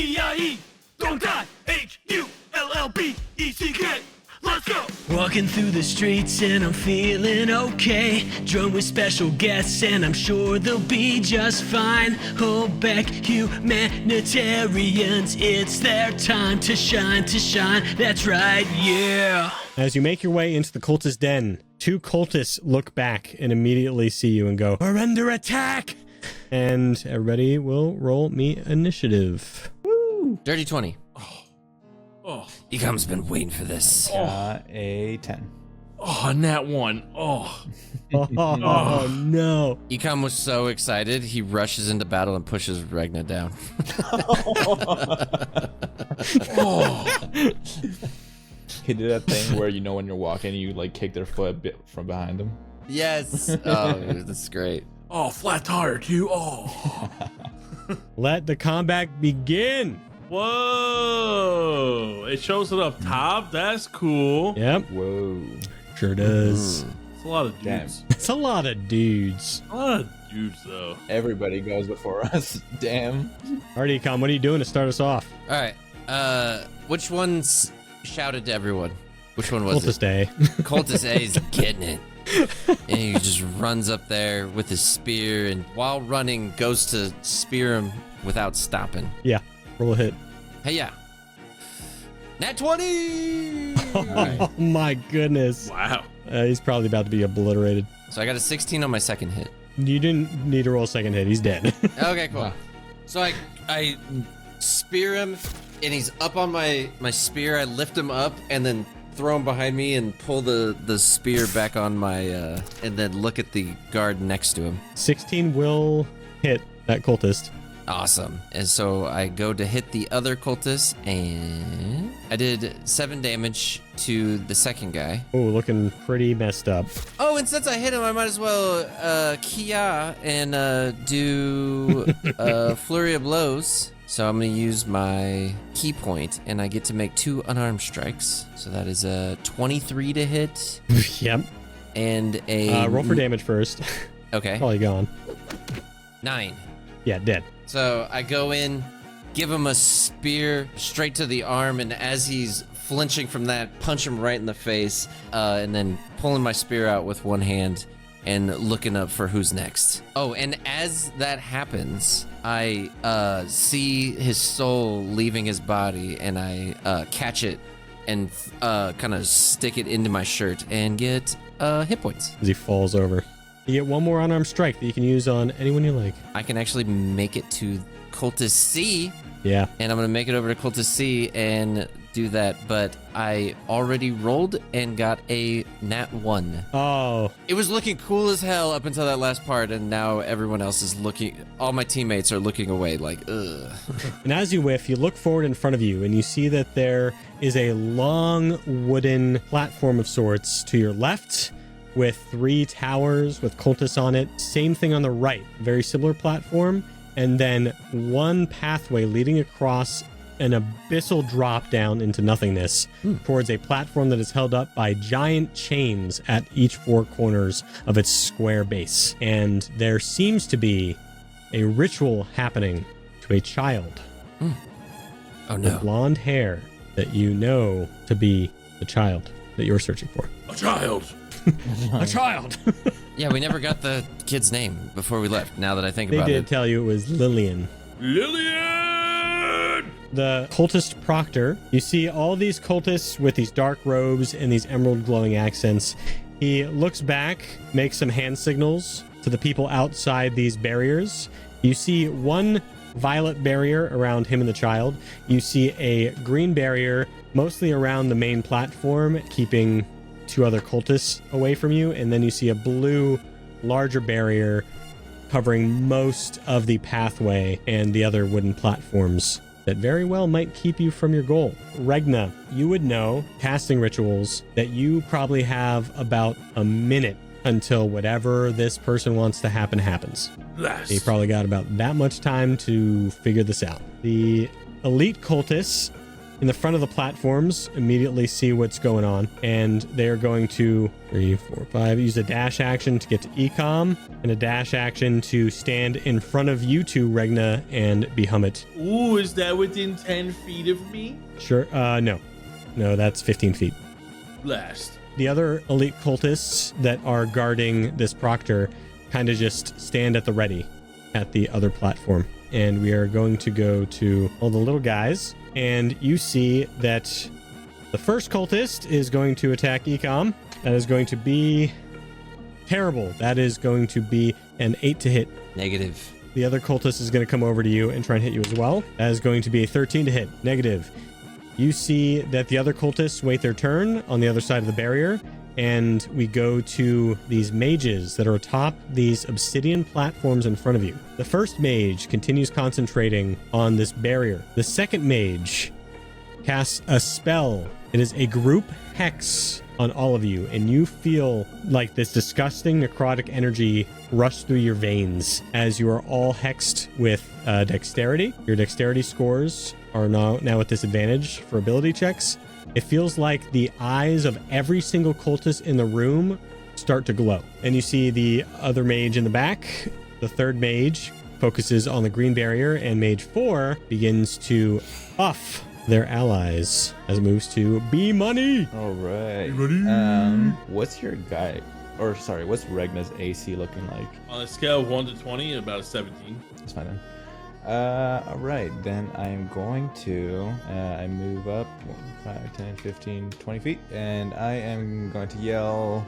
E-I-E, don't die, H-U-L-L-B-E-C-K. Let's go! Walking through the streets and I'm feeling okay. Joined with special guests and I'm sure they'll be just fine. Hold back, humanitarians. It's their time to shine, to shine. That's right, yeah. As you make your way into the cultist den, 2 cultists look back and immediately see you and go, "We're under attack!" And everybody will roll me initiative. Dirty 20. Oh, Eekhom's been waiting for this. A 10. oh, nat 1. Oh. Oh, no. Eekhom was so excited, he rushes into battle and pushes Regna down. He did that thing where, you know, when you're walking, you like kick their foot a bit from behind them. Yes. Oh, that's great. Oh, flat tire, too. Oh. Let the combat begin. Whoa. It shows it up top. That's cool. Yep, Whoa. sure does. It's a lot of Damn. dudes. It's a lot of dudes. A lot of dudes, though. Everybody goes before us. Damn. All right, Ecom, what are you doing to start us off? All right. Which one's shouted to everyone? Which one was Cultist it? A. Cultist A is getting it. And he just runs up there with his spear and while running goes to spear him without stopping. Yeah, roll a hit. Hey, yeah. Nat 20! Oh my goodness. Wow. He's probably about to be obliterated. So I got a 16 on my second hit. You didn't need to roll a second hit. He's dead. Okay, cool. So I spear him and he's up on my spear. I lift him up and then throw him behind me and pull the spear back on my and then look at the guard next to him. 16 will hit that cultist. Awesome. And so I go to hit the other cultist and I did 7 damage to the second guy. Oh, looking pretty messed up. Oh, and since I hit him, I might as well Kia and do flurry of blows. So I'm going to use my key point and I get to make 2 unarmed strikes. So that is a 23 to hit Yep. and a Roll for damage first. Okay. Probably gone. 9. Yeah, dead. So I go in, give him a spear straight to the arm, and as he's flinching from that, punch him right in the face, and then pulling my spear out with one hand and looking up for who's next. Oh, and as that happens, I see his soul leaving his body, and I catch it and kind of stick it into my shirt and get hit points. As he falls over. You get 1 more unarmed strike that you can use on anyone you like. I can actually make it to Cultist C. Yeah. And I'm going to make it over to Cultist C and do that. But I already rolled and got a nat 1. Oh, It was looking cool as hell up until that last part. And now everyone else is looking, all my teammates are looking away like, ugh. and as you whiff, you look forward in front of you and you see that there is a long wooden platform of sorts to your left with 3 towers with cultists on it. Same thing on the right, very similar platform. And then 1 pathway leading across an abyssal drop down into nothingness towards a platform that is held up by giant chains at each 4 corners of its square base. And there seems to be a ritual happening to a child. Oh With no. blonde hair that you know to be the child that you're searching for. A child. A child! Yeah, we never got the kid's name before we left, now that I think They about did it. tell you it was Lillian. Lillian! The cultist proctor. You see all these cultists with these dark robes and these emerald glowing accents. He looks back, makes some hand signals to the people outside these barriers. You see 1 violet barrier around him and the child. You see a green barrier mostly around the main platform, keeping 2 other cultists away from you. And then you see a blue, larger barrier covering most of the pathway and the other wooden platforms that very well might keep you from your goal. Regna, you would know, casting rituals, that you probably have about a minute until whatever this person wants to happen happens. Bless. You probably got about that much time to figure this out. The elite cultists in the front of the platforms immediately see what's going on, and they are going to 3, 4, 5 use a dash action to get to Eekhom and a dash action to stand in front of you two, Regna and Behamut. Ooh, is that within 10 feet of me? Sure. No, that's 15 feet. Blast. The other elite cultists that are guarding this proctor kind of just stand at the ready at the other platform. And we are going to go to all the little guys. And you see that the first cultist is going to attack Eekhom. That is going to be terrible. That is going to be an 8 to hit. Negative. The other cultist is going to come over to you and try and hit you as well. That is going to be a 13 to hit. Negative. You see that the other cultists wait their turn on the other side of the barrier. And we go to these mages that are atop these obsidian platforms in front of you. The first mage continues concentrating on this barrier. The second mage casts a spell. It is a group hex on all of you, and you feel like this disgusting necrotic energy rush through your veins as you are all hexed with dexterity. Your dexterity scores are now at disadvantage for ability checks. It feels like the eyes of every single cultist in the room start to glow. And you see the other mage in the back. The third mage focuses on the green barrier, and mage 4 begins to buff their allies as it moves to B money. All right. What's your guy? What's Regna's AC looking like? On a scale of 1 to 20, about a 17. That's fine then. All right, then I'm going to I move up 1, 5, 10, 15, 20 feet, and I am going to yell,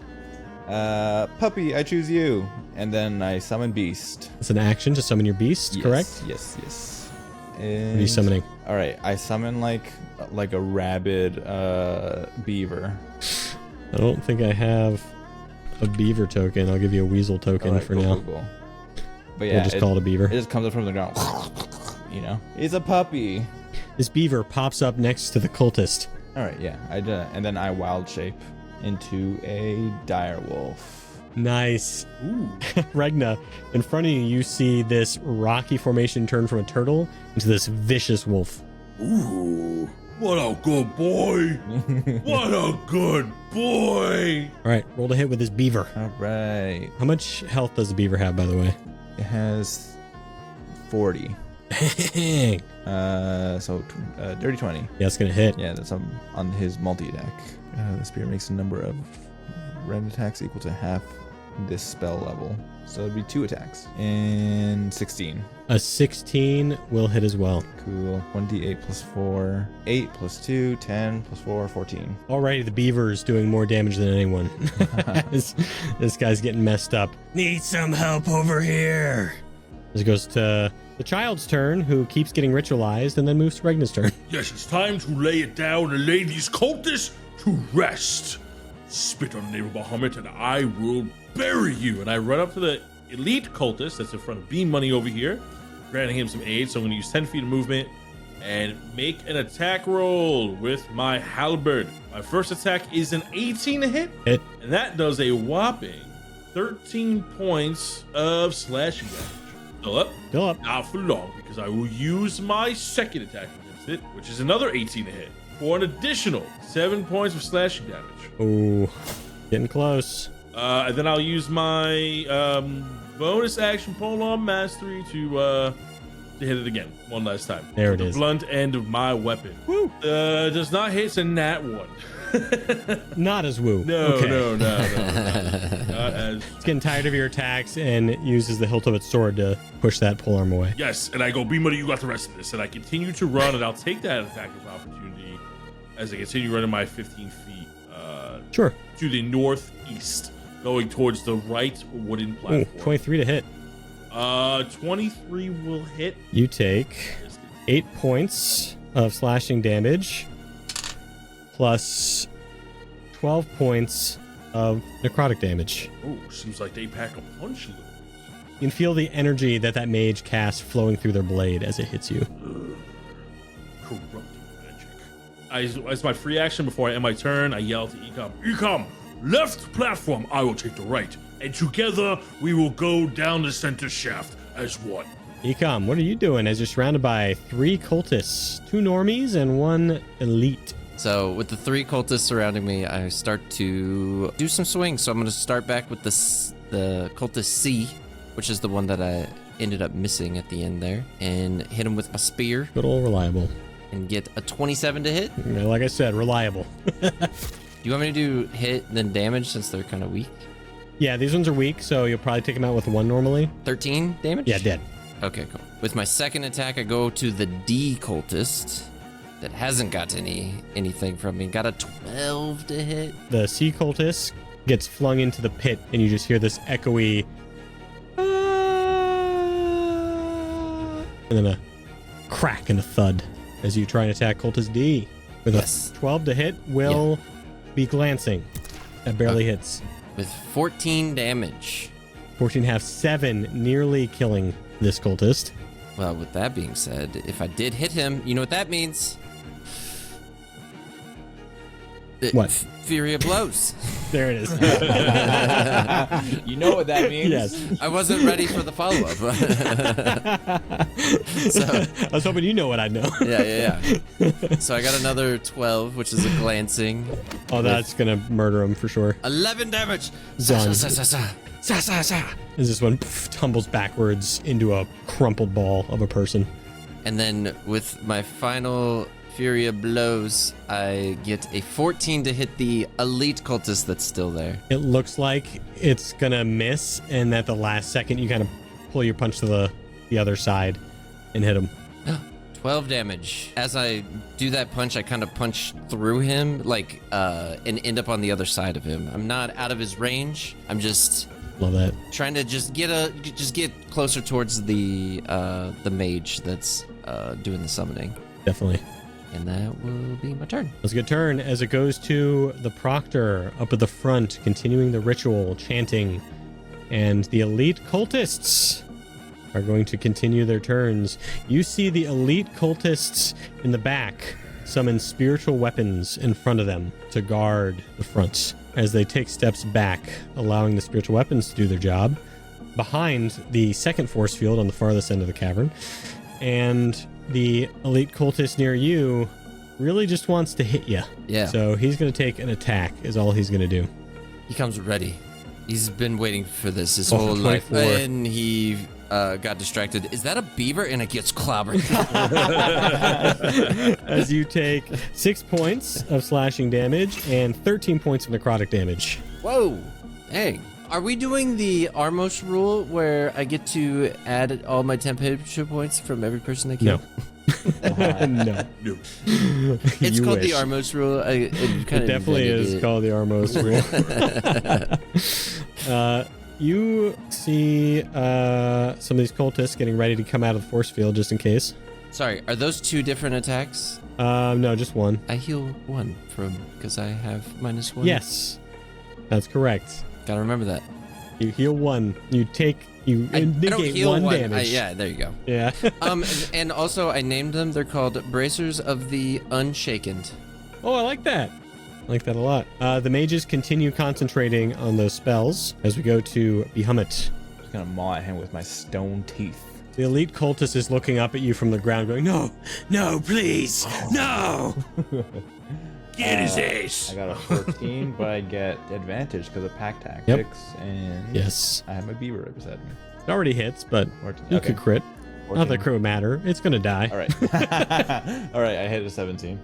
puppy, I choose you. And then I summon beast. It's an action to summon your beast, correct? Yes. What And, are you summoning? all right, I summon like a rabid beaver. I don't think I have a beaver token. I'll give you a weasel token All right, for cool, now. cool. But yeah, We'll just call it a beaver. It just comes up from the ground. You know, it's a puppy. This beaver pops up next to the cultist. All right, yeah, and then I wild shape into a dire wolf. Nice. Ooh. Regna, in front of you, you see this rocky formation turn from a turtle into this vicious wolf. Ooh. What a good boy. What a good boy. All right, roll to hit with this beaver. All right, How much health does the beaver have, by the way? it has 40. So dirty 20. Yeah, it's going to hit. Yeah, that's on his multi-attack. The spear makes a number of rend attacks equal to half this spell level. So it'd be 2 attacks. And 16. A 16 will hit as well. Cool. 1d8 plus 4. 8 plus 2. 10 plus 4. 14. Alrighty, the beaver's doing more damage than anyone. this guy's getting messed up. Need some help over here. This goes to the child's turn, who keeps getting ritualized and then moves to Regna's turn. Yes, it's time to lay it down and lay these cultists to rest. Spit on the name of Bahamut and I will bury you. And I run up to the elite cultist that's in front of B Money over here, granting him some aid. So I'm going to use 10 feet of movement and make an attack roll with my halberd. My first attack is an 18 to hit. Hit. And that does a whopping 13 points of slashing damage. Still up. Still up. Not for long, because I will use my second attack against it, which is another 18 to hit, for an additional 7 points of slashing damage. Oh, getting close. And then I'll use my bonus action Polearm Mastery to hit it again one last time. There With it the is. blunt end of my weapon. Woo! Does not hit, it's a nat 1. Not as woo. No, Okay. no. Not as. It's getting tired of your attacks and uses the hilt of its sword to push that polearm away. Yes, and I go, B Money, you got the rest of this. And I continue to run, and I'll take that attack of opportunity as I continue running my 15 feet Sure. to the northeast, going towards the right wooden Ooh, platform. 23 to hit. 23 will hit. You take 8 points of slashing damage plus 12 points of necrotic damage. Oh, seems like they pack a punch a little bit. You can feel the energy that mage casts flowing through their blade as it hits you. Corrupting magic. As my free action before I end my turn, I yell to Eekhom, Eekhom, left platform, I will take the right. And together we will go down the center shaft as one. Eekhom, what are you doing as you're surrounded by 3 cultists, 2 normies and 1 elite? So with the 3 cultists surrounding me, I start to do some swings. So I'm going to start back with the cultist C, which is the one that I ended up missing at the end there, and hit him with a spear. Good old reliable. And get a 27 to hit. Yeah, like I said, reliable. Do you want me to do hit and then damage since they're kind of weak? Yeah, these ones are weak, so you'll probably take them out with 1 normally. 13 damage? Yeah, dead. Okay, cool. With my second attack, I go to the D cultist that hasn't got anything from me. Got a 12 to hit. The C cultist gets flung into the pit, and you just hear this echoey... and then a crack and a thud as you try and attack cultist D. With a 12 to hit, will be glancing. That barely hits. With 14 damage. 14 half 7, nearly killing this cultist. Well, with that being said, if I did hit him, you know what that means? What? Fury of blows. There it is. You know what that means? Yes. I wasn't ready for the follow-up. So I was hoping you know what I know. yeah. So I got another 12, which is a glancing. Oh, that's going to murder him for sure. 11 damage. Done. Sa. As this one tumbles backwards into a crumpled ball of a person. And then with my final Fury of blows, I get a 14 to hit the elite cultist that's still there. It looks like it's going to miss, and at the last second, you kind of pull your punch to the other side and hit him. 12 damage. As I do that punch, I kind of punch through him, like, and end up on the other side of him. I'm not out of his range. I'm just Love that. trying to just get closer towards the mage that's doing the summoning. Definitely. And that will be my turn. That's a good turn as it goes to the proctor up at the front, continuing the ritual, chanting. And the elite cultists are going to continue their turns. You see the elite cultists in the back summon spiritual weapons in front of them to guard the fronts as they take steps back, allowing the spiritual weapons to do their job behind the second force field on the farthest end of the cavern. And the elite cultist near you really just wants to hit you. Yeah. So he's going to take an attack is all he's going to do. He comes ready. He's been waiting for this his Oh, whole life. 24. And he got distracted. Is that a beaver? And it gets clobbered. As you take 6 points of slashing damage and 13 points of necrotic damage. Whoa. Dang. Are we doing the Armos rule where I get to add all my temperature points from every person I kill? No. No. It's You called wish. the Armos rule. It kind It of definitely is called the Armos rule. You see some of these cultists getting ready to come out of the force field just in case. Sorry, are those 2 different attacks? No, just one. I heal 1 from because I have -1. Yes, that's correct. Gotta remember that. You heal 1. You I don't negate heal 1 1. damage. Yeah, there you go. Yeah. And also I named them. They're called Bracers of the Unshaken. Oh, I like that. I like that a lot. The mages continue concentrating on those spells as we go to Behamut. I'm just gonna maw at him with my stone teeth. The elite cultist is looking up at you from the ground going, no, please, no. Get his ass. I got a 14, but I get advantage because of pack tactics, and Yes. I have my beaver right beside me. It already hits, but 14. you Okay. could crit. Not 14. that crit would matter. It's going to die. All right. All right, I hit a 17.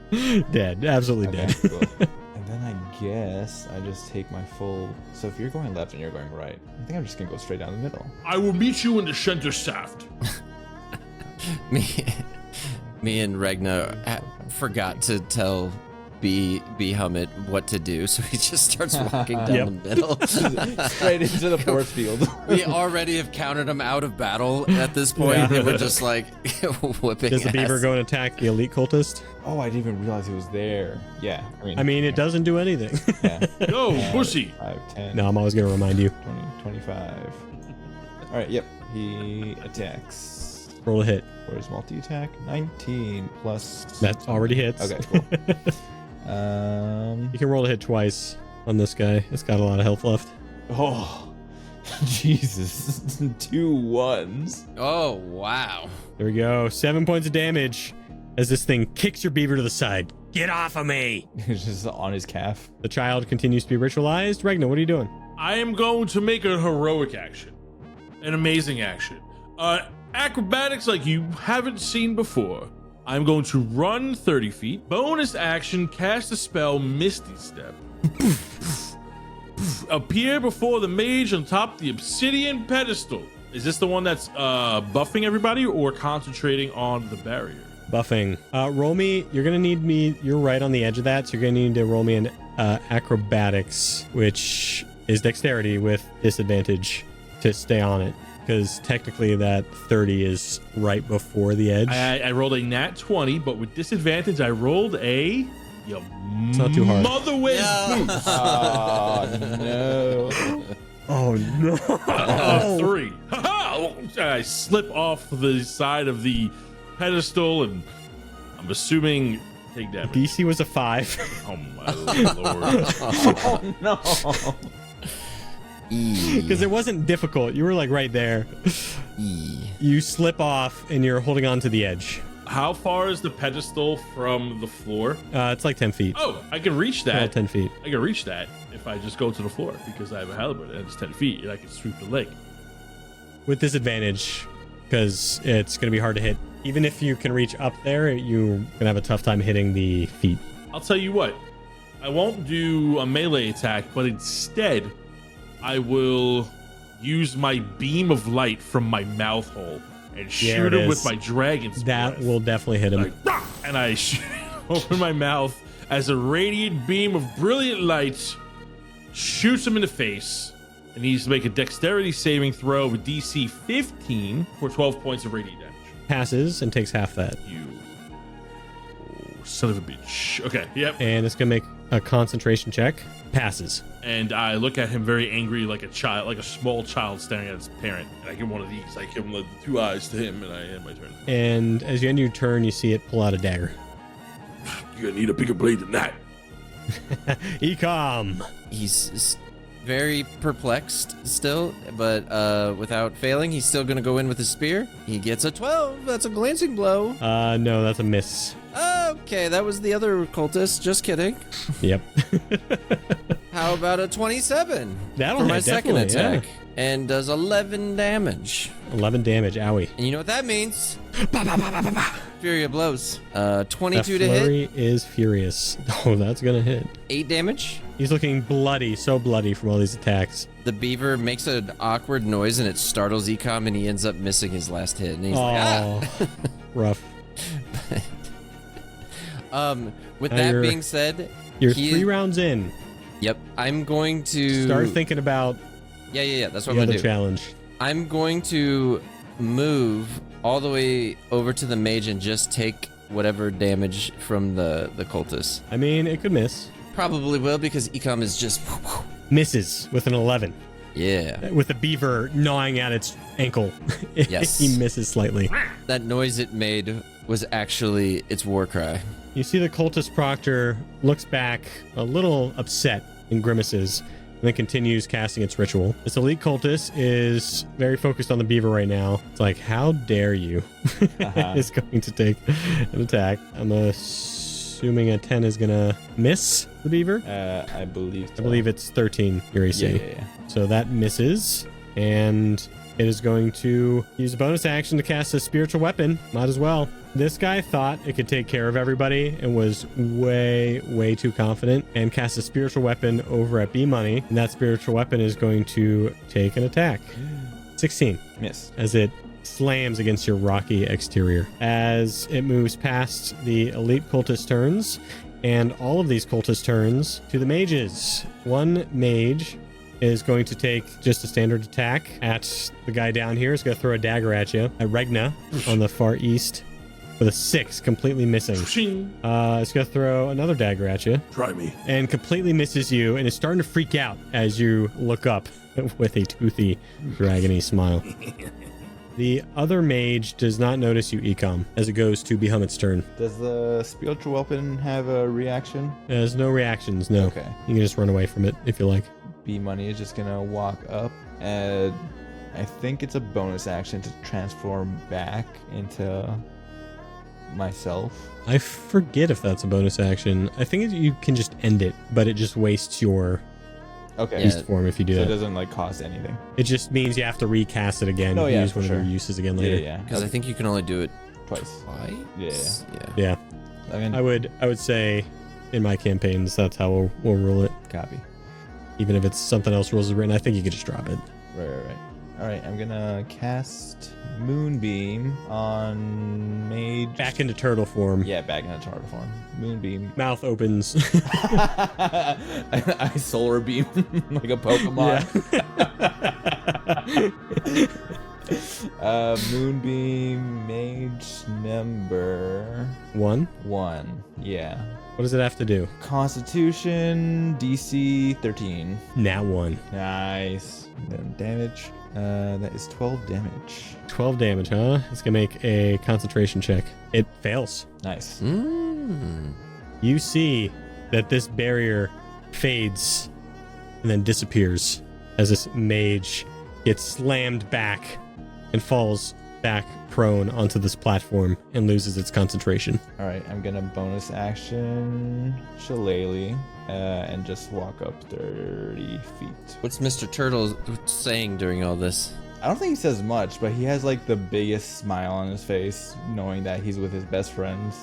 Dead. Absolutely Okay, dead. cool. And then I guess I just take my full... So if you're going left and you're going right, I think I'm just going to go straight down the middle. I will meet you in the center shaft. Me and Regna forgot to tell Behamut what to do, so he just starts walking down the middle. Straight into the force field. We already have counted him out of battle at this point, and we're just like whipping Does the beaver ass. go and attack the elite cultist? Oh, I didn't even realize he was there. Yeah. I mean, it doesn't do anything. Yeah. Yo, pussy. 5, 10, No, I'm always going to remind you. 20, 25. All right, yep. He attacks. Roll a hit. For his multi-attack, 19 plus... That already hits. Okay, cool. You can roll a hit twice on this guy. It's got a lot of health left. Oh. Jesus. 2 1s. Oh, wow. There we go. 7 points of damage as this thing kicks your beaver to the side. Get off of me! It's just on his calf. The child continues to be ritualized. Regna, what are you doing? I am going to make a heroic action. An amazing action. Acrobatics like you haven't seen before. I'm going to run 30 feet. Bonus action, cast a spell, Misty Step. Appear before the mage on top of the obsidian pedestal. Is this the one that's buffing everybody or concentrating on the barrier? Buffing. Roll me. You're going to need me. You're right on the edge of that, so you're going to need to roll me an acrobatics, which is dexterity with disadvantage to stay on it. Because technically that 30 is right before the edge. I rolled a nat 20, but with disadvantage, I rolled a... It's not too hard. Mother whiz boots. Oh, no. Oh, no. 3. I slip off the side of the pedestal, and I'm assuming take damage. DC was a 5. Oh my lord. Oh, no. Because it wasn't difficult. You were like right there. You slip off and you're holding on to the edge. How far is the pedestal from the floor? It's like 10 feet. Oh, I can reach Well, that. 10 feet. I can reach that if I just go to the floor because I have a halberd and it's 10 feet and I can sweep the leg. With disadvantage, because it's going to be hard to hit. Even if you can reach up there, you're going to have a tough time hitting the feet. I'll tell you what, I won't do a melee attack, but instead I will use my beam of light from my mouth hole and shoot it him with is. my dragon's That breath. will definitely hit him. Like, "Rah!" And I open my mouth as a radiant beam of brilliant light shoots him in the face. And he needs to make a dexterity saving throw with DC 15 for 12 points of radiant damage. Passes and takes half that. You son of a bitch. Okay, yep. And it's going to make a concentration check. Passes. And I look at him very angry, like a child, like a small child staring at his parent. And I give him one of these. I give him the 2 eyes to him, and I end my turn. And as you end your turn, you see it pull out a dagger. You're gonna need a bigger blade than that. Eekhom. He's very perplexed still, but without failing, he's still going to go in with his spear. He gets a 12. That's a glancing blow. No, that's a miss. Okay, that was the other cultist. Just kidding. Yep. How about a 27? That'll for my hit, second definitely, attack. And does 11 damage. 11 damage. Owie. And you know what that means? Fury of blows. 22 That to hit. flurry is furious. Oh, that's going to hit. 8 damage. He's looking bloody, so bloody from all these attacks. The beaver makes an awkward noise and it startles Eekhom and he ends up missing his last hit. And he's like, ah! Rough. With Now that you're- being said, You're he- 3 rounds in. Yep, I'm going to Start thinking about Yeah. That's what the I'm other gonna do. challenge. I'm going to move all the way over to the mage and just take whatever damage from the cultists. I mean, it could miss. Probably will because Eekhom is just Misses with an 11. yeah. With the beaver gnawing at its ankle. Yes. He misses slightly. That noise it made was actually its war cry. You see the cultist proctor looks back a little upset and grimaces, and then continues casting its ritual. This elite cultist is very focused on the beaver right now. It's like, how dare you? It's going to take an attack. I'm assuming a 10 is going to miss the beaver. I believe so. I believe it's 13, your AC. Yeah. So that misses, and it is going to use a bonus action to cast a spiritual weapon. Might as well. This guy thought it could take care of everybody and was way too confident and cast a spiritual weapon over at B-Money, and that spiritual weapon is going to take an attack. 16 Miss. as it slams against your rocky exterior. As it moves past the elite cultist turns and all of these cultist turns to the mages. One mage is going to take just a standard attack at the guy down here. He's going to throw a dagger at you. At Regna on the far east with a 6, completely missing. Shing. It's going to throw another dagger at you Try me. and completely misses you and is starting to freak out as you look up with a toothy, dragony smile. The other mage does not notice you, Eekhom, as it goes to Behamut's turn. Does the spiritual weapon have a reaction? There's no reactions, no. Okay. You can just run away from it if you like. B Money is just gonna walk up I think it's a bonus action to transform back into myself. I forget if that's a bonus action. I think you can just end it, but it just wastes your Okay. beast form if you do So it that. doesn't like cost anything. It just means you have to recast it again. Oh, yeah, use for one of sure. your uses again Yeah, later. yeah. Because I think you can only do it Twice. twice. Yeah. Yeah. I mean, I would say in my campaigns that's how we'll rule it. copy. Even if it's something else rules is written, I think you could just drop it. Right. All right, I'm gonna cast Moonbeam on Mage. Back into turtle form. Yeah, back in a turtle form. Moonbeam. Mouth opens. I solar beam like a Pokemon. Moonbeam Mage number 1. 1. Yeah. What does it have to do? Constitution DC 13. Nat 1. Nice. Then damage. That is 12 damage. 12 damage, huh? It's gonna make a concentration check. It fails. Nice. You see that this barrier fades and then disappears as this mage gets slammed back and falls back prone onto this platform and loses its concentration. All right, I'm gonna bonus action Shillelagh and just walk up 30 feet. What's Mr. Turtle saying during all this? I don't think he says much, but he has like the biggest smile on his face, knowing that he's with his best friends,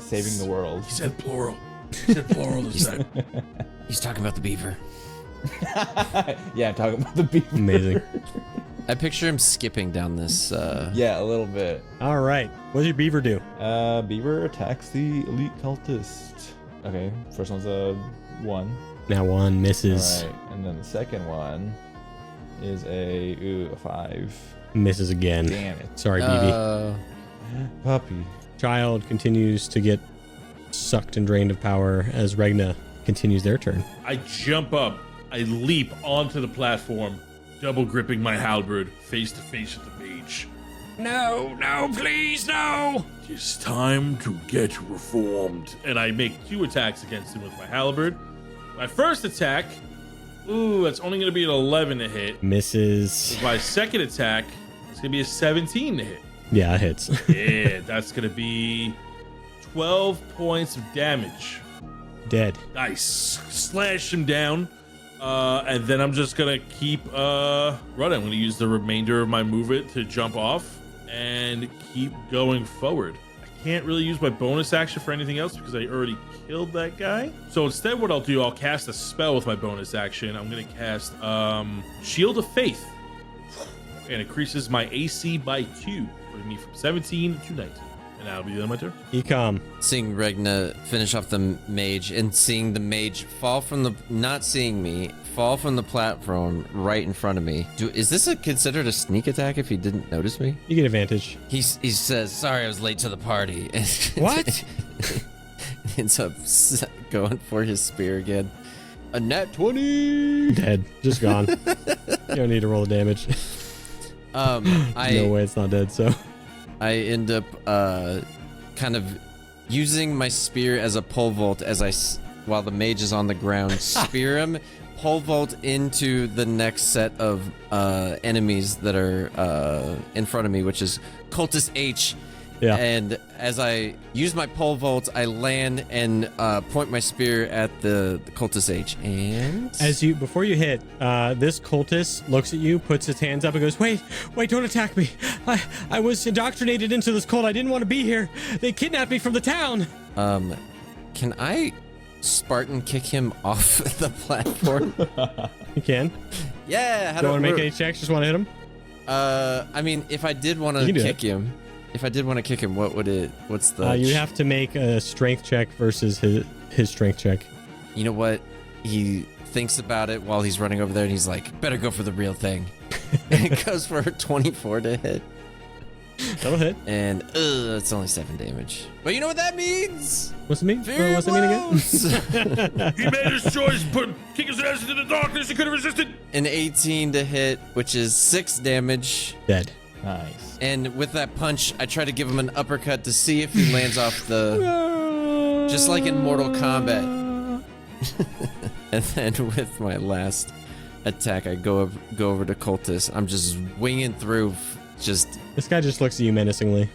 saving the world. He said plural. He said plural this time. He's talking about the beaver. Yeah, I'm talking about the beaver. Amazing. I picture him skipping down this. Yeah, a little bit. All right. What does your beaver do? Beaver attacks the elite cultist. Okay, first one's a 1. Now 1 misses. All right, and then the second one is a 5. Misses again. Damn it. Sorry, BB. Puppy. Child continues to get sucked and drained of power as Regna continues their turn. I jump up. I leap onto the platform, double gripping my halberd, face to face with the mage. No, please, no! It's time to get reformed. And I make 2 attacks against him with my halberd. My first attack, that's only going to be an 11 to hit. Misses. My second attack, it's going to be a 17 to hit. Yeah, it hits. Yeah, that's going to be 12 points of damage. Dead. Nice. Slash him down. And then I'm just going to keep running. I'm going to use the remainder of my movement to jump off and keep going forward. I can't really use my bonus action for anything else because I already killed that guy. So instead what I'll do, I'll cast a spell with my bonus action. I'm going to cast Shield of Faith. And increases my AC by 2, putting me from 17 to 19. And that'll be the end of my turn. Eekhom. Seeing Regna finish off the mage and seeing the mage fall from the, not seeing me, fall from the platform right in front of me. Is this considered a sneak attack if he didn't notice me? You get advantage. He says, sorry, I was late to the party. What? Ends up going for his spear again. A nat 20. Dead. Just gone. You don't need to roll the damage. No way it's not dead, so. I end up kind of using my spear as a pole vault while the mage is on the ground, spear him, pole vault into the next set of enemies that are in front of me, which is Cultist H. Yeah. And as I use my pole vault, I land and point my spear at the Cultist H. And Before you hit, this cultist looks at you, puts his hands up and goes, wait, don't attack me. I was indoctrinated into this cult. I didn't want to be here. They kidnapped me from the town. can I Spartan kick him off the platform? You can. Yeah. How Don't want to make work? any checks, just want to hit him. I mean, if I did want to kick him, what's the... You have to make a strength check versus his strength check. You know what? He thinks about it while he's running over there, and he's like, better go for the real thing. And it goes for a 24 to hit. That'll hit. And, it's only 7 damage. But you know what that means? What's it mean? Fear What's it mean again? He made his choice, kick his ass into the darkness. He could have resisted. An 18 to hit, which is 6 damage. Dead. Nice. And with that punch, I try to give him an uppercut to see if he lands off the... Just like in Mortal Kombat. And then with my last attack, I go over to cultist. I'm just winging through, just This guy just looks at you menacingly.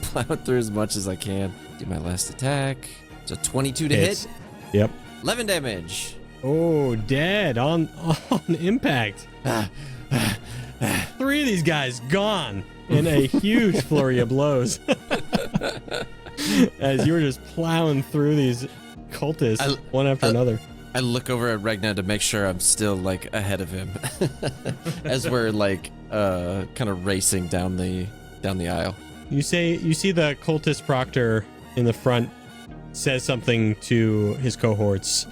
plowing through as much as I can. Do my last attack. So 22 to Hits. hit. Yep. 11 damage. Oh, dead on impact. 3 of these guys gone in a huge flurry of blows. As you were just plowing through these cultists one after another. I look over at Regna to make sure I'm still like ahead of him as we're like kind of racing down the aisle. You see the cultist proctor in the front says something to his cohorts,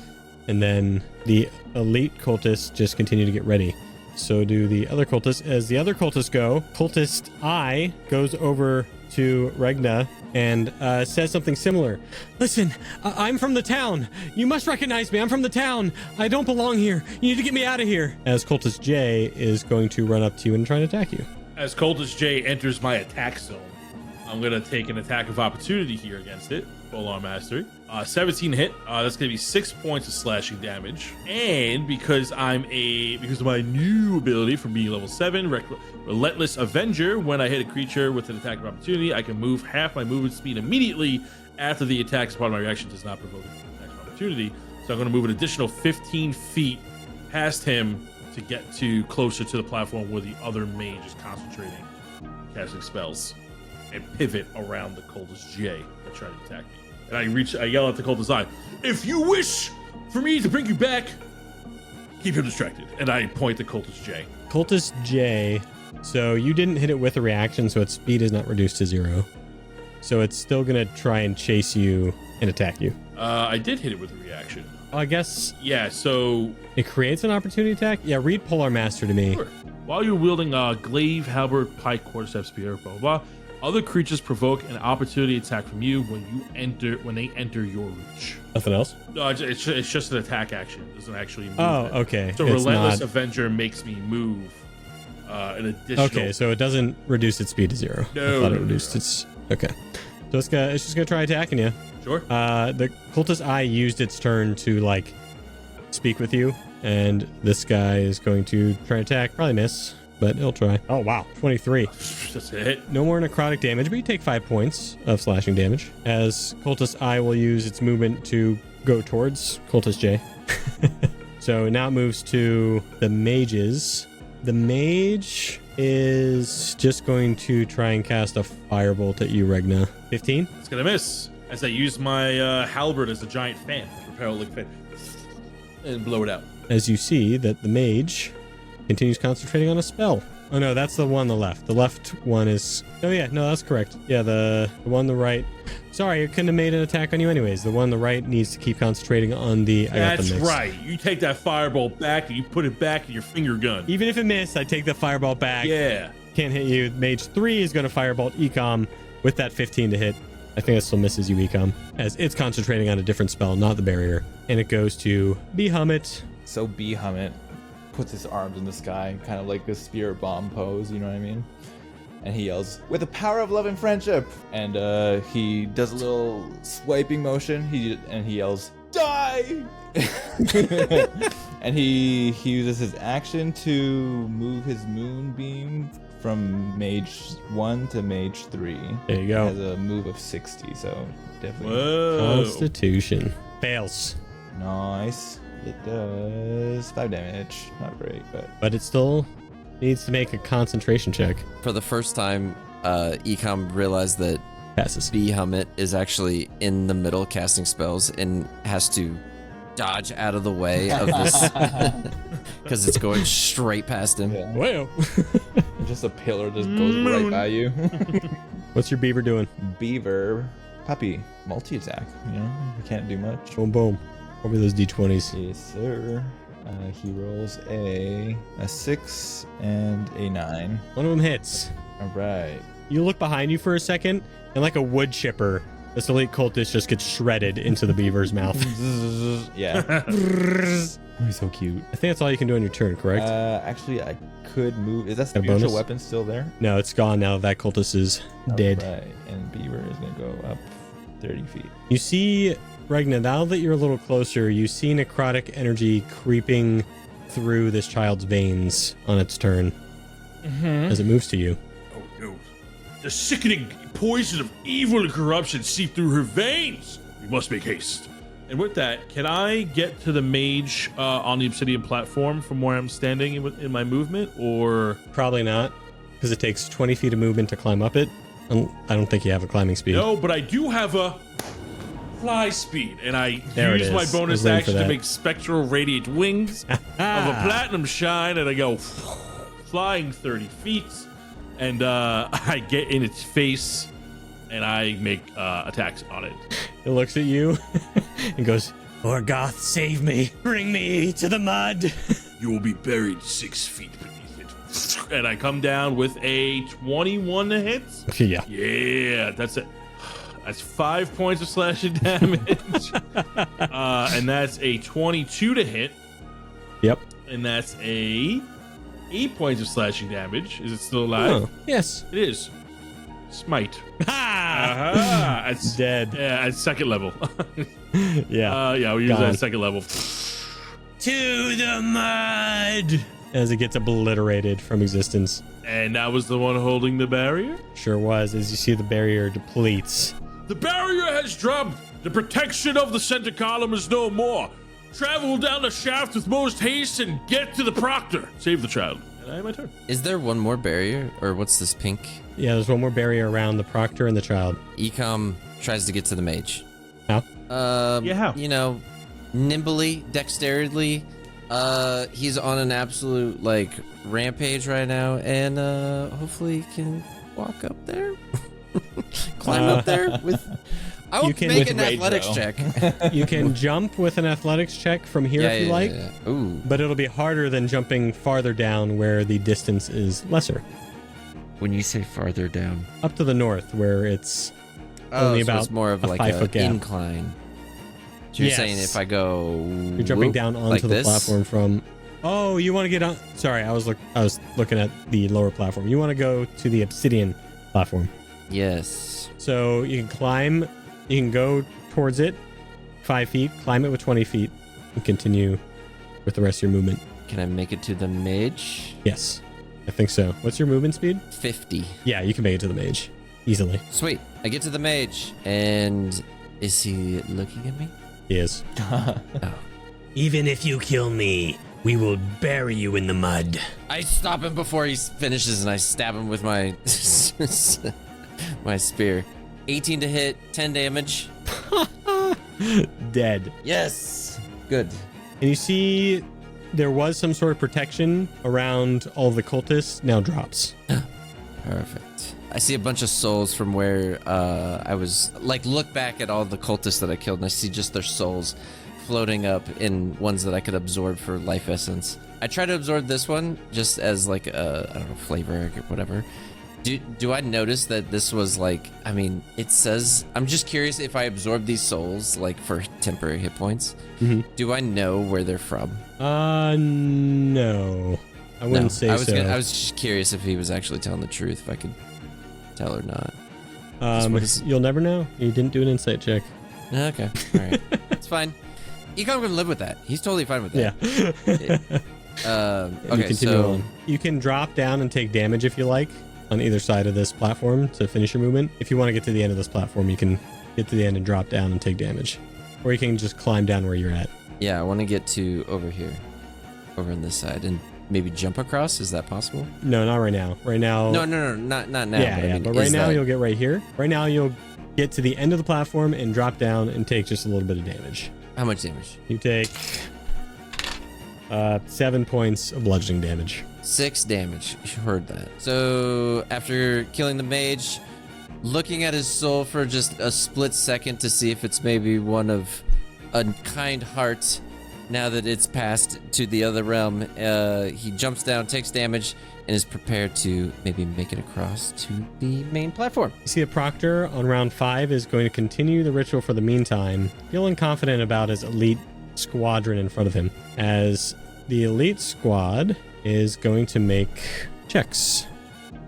and then the elite cultists just continue to get ready. So do the other cultists. As the other cultists go, cultist I goes over to Regna and says something similar. Listen, I'm from the town. You must recognize me. I'm from the town. I don't belong here. You need to get me out of here. As cultist J is going to run up to you and try to attack you. As cultist J enters my attack zone, I'm going to take an attack of opportunity here against it. Full arm mastery. 17 hit. That's going to be 6 points of slashing damage. And because of my new ability from being level 7, Relentless Avenger, when I hit a creature with an attack of opportunity, I can move half my movement speed immediately after the attack as part of my reaction does not provoke an attack of opportunity. So I'm going to move an additional 15 feet past him to get to closer to the platform where the other mage is concentrating, casting spells, and pivot around the cultist J that tried to attack me. And I yell at the cultist I, if you wish for me to bring you back, keep him distracted. And I point to cultist J. Cultist J, so you didn't hit it with a reaction, so its speed is not reduced to 0. So it's still going to try and chase you and attack you. I did hit it with a reaction. I guess Yeah, so... it creates an opportunity attack? Yeah, read Polar Master to me. Sure. While you're wielding a glaive, halberd, pike, quarterstaff, spear, blah, blah, blah, other creatures provoke an opportunity attack from you when they enter your reach. Nothing else? No, it's just an attack action. It doesn't actually move. Oh, okay. So It's Relentless not- Avenger makes me move an additional... Okay, so it doesn't reduce its speed to 0. No, I thought no, it reduced its... Okay. So it's just gonna try attacking you. Sure. The cultist eye used its turn to, like, speak with you, and this guy is going to try and attack. Probably miss, but he'll try. Oh, wow. 23. That's a hit. No more necrotic damage, but you take 5 points of slashing damage, as cultist eye will use its movement to go towards cultist J. So now it moves to the mages. The mage is just going to try and cast a firebolt at you, Regna. 15? It's gonna miss. As I use my halberd as a giant fan, propel like fan, and blow it out. As you see that the mage continues concentrating on a spell. Oh no, that's the one on the left. The left one is... Oh yeah, no, that's correct. Yeah, the one on the right... Sorry, I couldn't have made an attack on you anyways. The one on the right needs to keep concentrating on the... That's right. You take that fireball back and you put it back in your finger gun. Even if it missed, I take the fireball back. Yeah. Can't hit you. Mage 3 is going to firebolt Eekhom with that 15 to hit. I think that still misses you, Eekhom, as it's concentrating on a different spell, not the barrier. And it goes to Behamut. So Behamut puts his arms in the sky, kind of like a spirit bomb pose, you know what I mean? And he yells, "With the power of love and friendship!" And he does a little swiping motion. He yells, "Die!" And he uses his action to move his moonbeam from mage 1 to mage 3. There you go. Has a move of 60, so definitely. Whoa. Constitution. Fails. Nice. It does 5 damage. Not great, But it still needs to make a concentration check. For the first time, Eekhom realized that Passes. Behamut is actually in the middle casting spells and has to dodge out of the way of this because it's going straight past him. Yeah. Whoa. Just a pillar just goes right by you. What's your beaver doing? Beaver puppy multi-attack. You know, you can't do much. Boom, boom. Over those d20s. Yes, sir. He rolls a 6 and a 9. One of them hits. All right. You look behind you for a second, and like a wood chipper, this elite cultist just gets shredded into the beaver's mouth. Yeah. He's so cute. I think that's all you can do on your turn, correct? Actually, I could move. Is that A bonus? spiritual weapon still there? No, it's gone now that cultist is dead. Right. And Beaver is going to go up 30 feet. You see, Regna, now that you're a little closer, you see necrotic energy creeping through this child's veins on its turn as it moves to you. Oh no. The sickening poison of evil and corruption seep through her veins. We must make haste. And with that, can I get to the mage on the obsidian platform from where I'm standing in my movement, or? Probably not, because it takes 20 feet of movement to climb up it. I don't think you have a climbing speed. No, but I do have a fly speed, and I There it use my is. bonus There's room action for to that. make spectral radiant wings of a platinum shine, and I go flying 30 feet, and I get in its face, and I make attacks on it. It looks at you and goes, Orgoth, save me. Bring me to the mud. You will be buried 6 feet beneath it. And I come down with a 21 to hit. Yeah. Yeah, that's it. That's 5 points of slashing damage. And that's a 22 to hit. Yep. And that's a 8 points of slashing damage. Is it still alive? Oh, yes. It is. Smite. Ha! Aha! It's Dead. Yeah, at second level. Yeah. Yeah, we use that Gone. at second level. To the mud! As it gets obliterated from existence. And that was the one holding the barrier? Sure was, as you see the barrier depletes. The barrier has dropped. The protection of the center column is no more. Travel down the shaft with most haste and get to the proctor. Save the child. And I have my turn. Is there one more barrier, or what's this pink? Yeah, there's one more barrier around the proctor and the child. Eekhom tries to get to the mage. How? Yeah, how? You know, nimbly, dexterously. He's on an absolute like rampage right now, and hopefully he can walk up there, climb up there with. I will You can- make with an rage, athletics though. check. You can jump with an athletics check from here if you like, yeah. Ooh, but it'll be harder than jumping farther down where the distance is lesser. when you say farther down, Up to the north where it's so only about it's more of a like 5 an foot gap. incline. So you're saying Yes. if I go, You're jumping whoop, down onto like the this? platform from. Oh, you want to get on? Sorry, I was looking at the lower platform. You want to go to the obsidian platform. Yes. So you can climb. You can go towards it, 5 feet. Climb it with 20 feet, and continue with the rest of your movement. Can I make it to the mage? Yes, I think so. What's your movement speed? 50. Yeah, you can make it to the mage easily. Sweet. I get to the mage, and is he looking at me? He is. Even if you kill me, we will bury you in the mud. I stop him before he finishes, and I stab him with my my spear. 18 to hit, 10 damage. Dead. Yes. Good. And you see there was some sort of protection around all the cultists. Now drops. Perfect. I see a bunch of souls from where I was, like, look back at all the cultists that I killed, and I see just their souls floating up in ones that I could absorb for life essence. I try to absorb this one just as, like, I don't know, flavor or whatever. Do I notice that this was, like, I mean, it says, I'm just curious if I absorb these souls, like, for temporary hit points. Mhm. Do I know where they're from? No. I wouldn't say I was so. I was just curious if he was actually telling the truth, if I could tell or not. what is- You'll never know. You didn't do an insight check. Okay, all right, it's fine. Eekhom can live with that. He's totally fine with that. Yeah. And you Okay, continue so on. You can drop down and take damage if you like on either side of this platform to finish your movement. If you want to get to the end of this platform, you can get to the end and drop down and take damage. Or you can just climb down where you're at. yeah, I want to get to over here, over on this side, and maybe jump across. Is that possible? No, not right now. Right now. No, not now. Yeah, but I mean, but right is now that- you'll get right here. Right now you'll get to the end of the platform and drop down and take just a little bit of damage. How much damage? You take 7 points of bludgeoning damage. 6 damage. You heard that. So after killing the mage, looking at his soul for just a split second to see if it's maybe one of a kind heart. Now that it's passed to the other realm, he jumps down, takes damage, and is prepared to maybe make it across to the main platform. You see, the proctor on round 5 is going to continue the ritual for the meantime, feeling confident about his elite squadron in front of him, as the elite squad is going to make checks.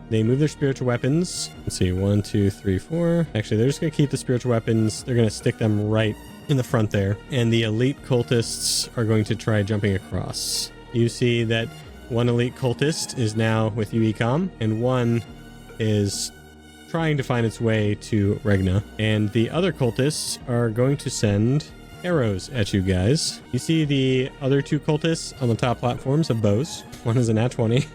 They move their spiritual weapons. Let's see, 1, 2, 3, 4. Actually, they're just going to keep the spiritual weapons. They're going to stick them right in the front there. And the elite cultists are going to try jumping across. you see that one elite cultist is now with you, Eekhom, and one is trying to find its way to Regna. And the other cultists are going to send arrows at you guys. You see the other two cultists on the top platforms of bows. One is a nat 20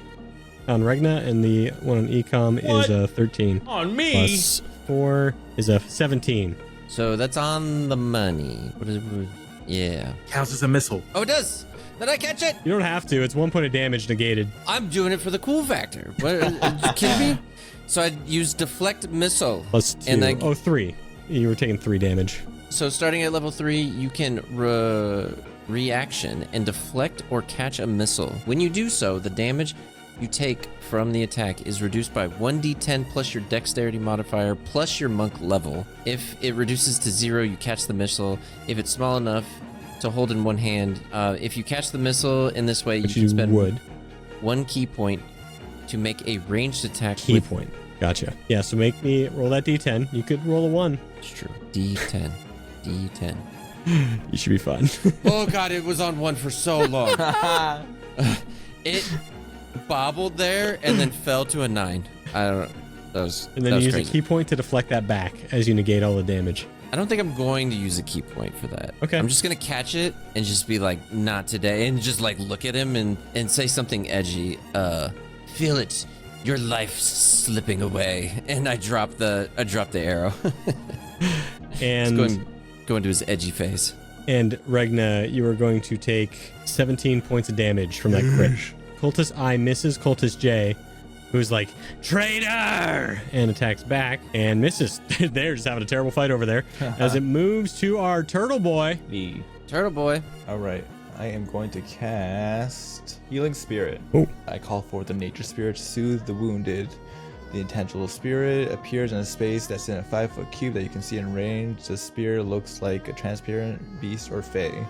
on Regna, and the one on Eekhom is a 13. On me? Plus 4 is a 17. So that's on the money. What is it? Yeah. Counts as a missile. Oh, it does. Did I catch it? You don't have to. It's 1 point of damage negated. I'm doing it for the cool factor. What, are you kidding me? So I'd use deflect missile. Plus 2. And 3. You were taking 3 damage. So starting at level 3, you can reaction and deflect or catch a missile. When you do so, the damage you take from the attack is reduced by 1d10 plus your dexterity modifier plus your monk level. If it reduces to 0, you catch the missile. If it's small enough to hold in one hand, if you catch the missile in this way, you can spend one key point to make a ranged attack. Key point. Gotcha. Yeah, so make me roll that d10. You could roll a 1. It's true. D10. D10. You should be fine. Oh god, it was on 1 for so long. It bobbled there and then fell to a 9. I don't know. That was And then you use a key point to deflect that back as you negate all the damage. I don't think I'm going to use a key point for that. Okay. I'm just going to catch it and just be like, not today. And just like look at him and say something edgy. Feel it. Your life's slipping away. And I drop the arrow. And going to his edgy face. And Regna, you are going to take 17 points of damage from that crit. Cultist I misses Cultist J, who's like, traitor! And attacks back and misses. They're just having a terrible fight over there. As it moves to our turtle boy. The Turtle boy. All right. I am going to cast Healing Spirit. Oh. I call forth the nature spirit to soothe the wounded. The intangible spirit appears in a space that's in a 5-foot cube that you can see in range. The spirit looks like a transparent beast or fae.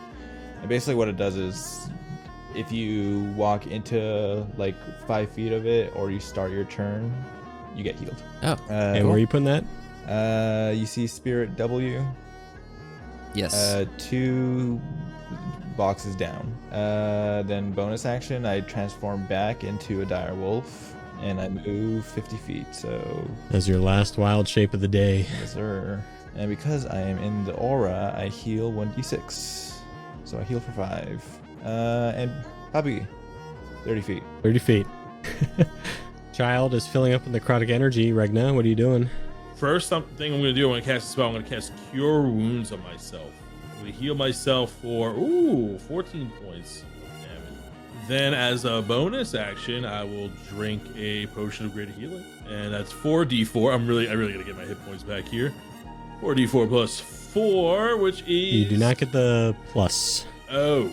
And basically what it does is if you walk into like 5 feet of it or you start your turn, you get healed. Oh. And where are you putting that? You see Spirit W. Yes. 2 boxes down. Then bonus action, I transform back into a dire wolf. And I move 50 feet, so... As your last wild shape of the day. Yes, sir. And because I am in the aura, I heal 1d6. So I heal for 5. And Poppy, 30 feet. 30 feet. Child is filling up with necrotic energy. Regna, what are you doing? First thing I'm going to do when I cast a spell, I'm going to cast Cure Wounds on myself. I'm going to heal myself for, 14 points. Then as a bonus action, I will drink a potion of greater healing. And that's 4d4. I really gotta get my hit points back here. 4d4 plus 4, which is... You do not get the plus. Oh.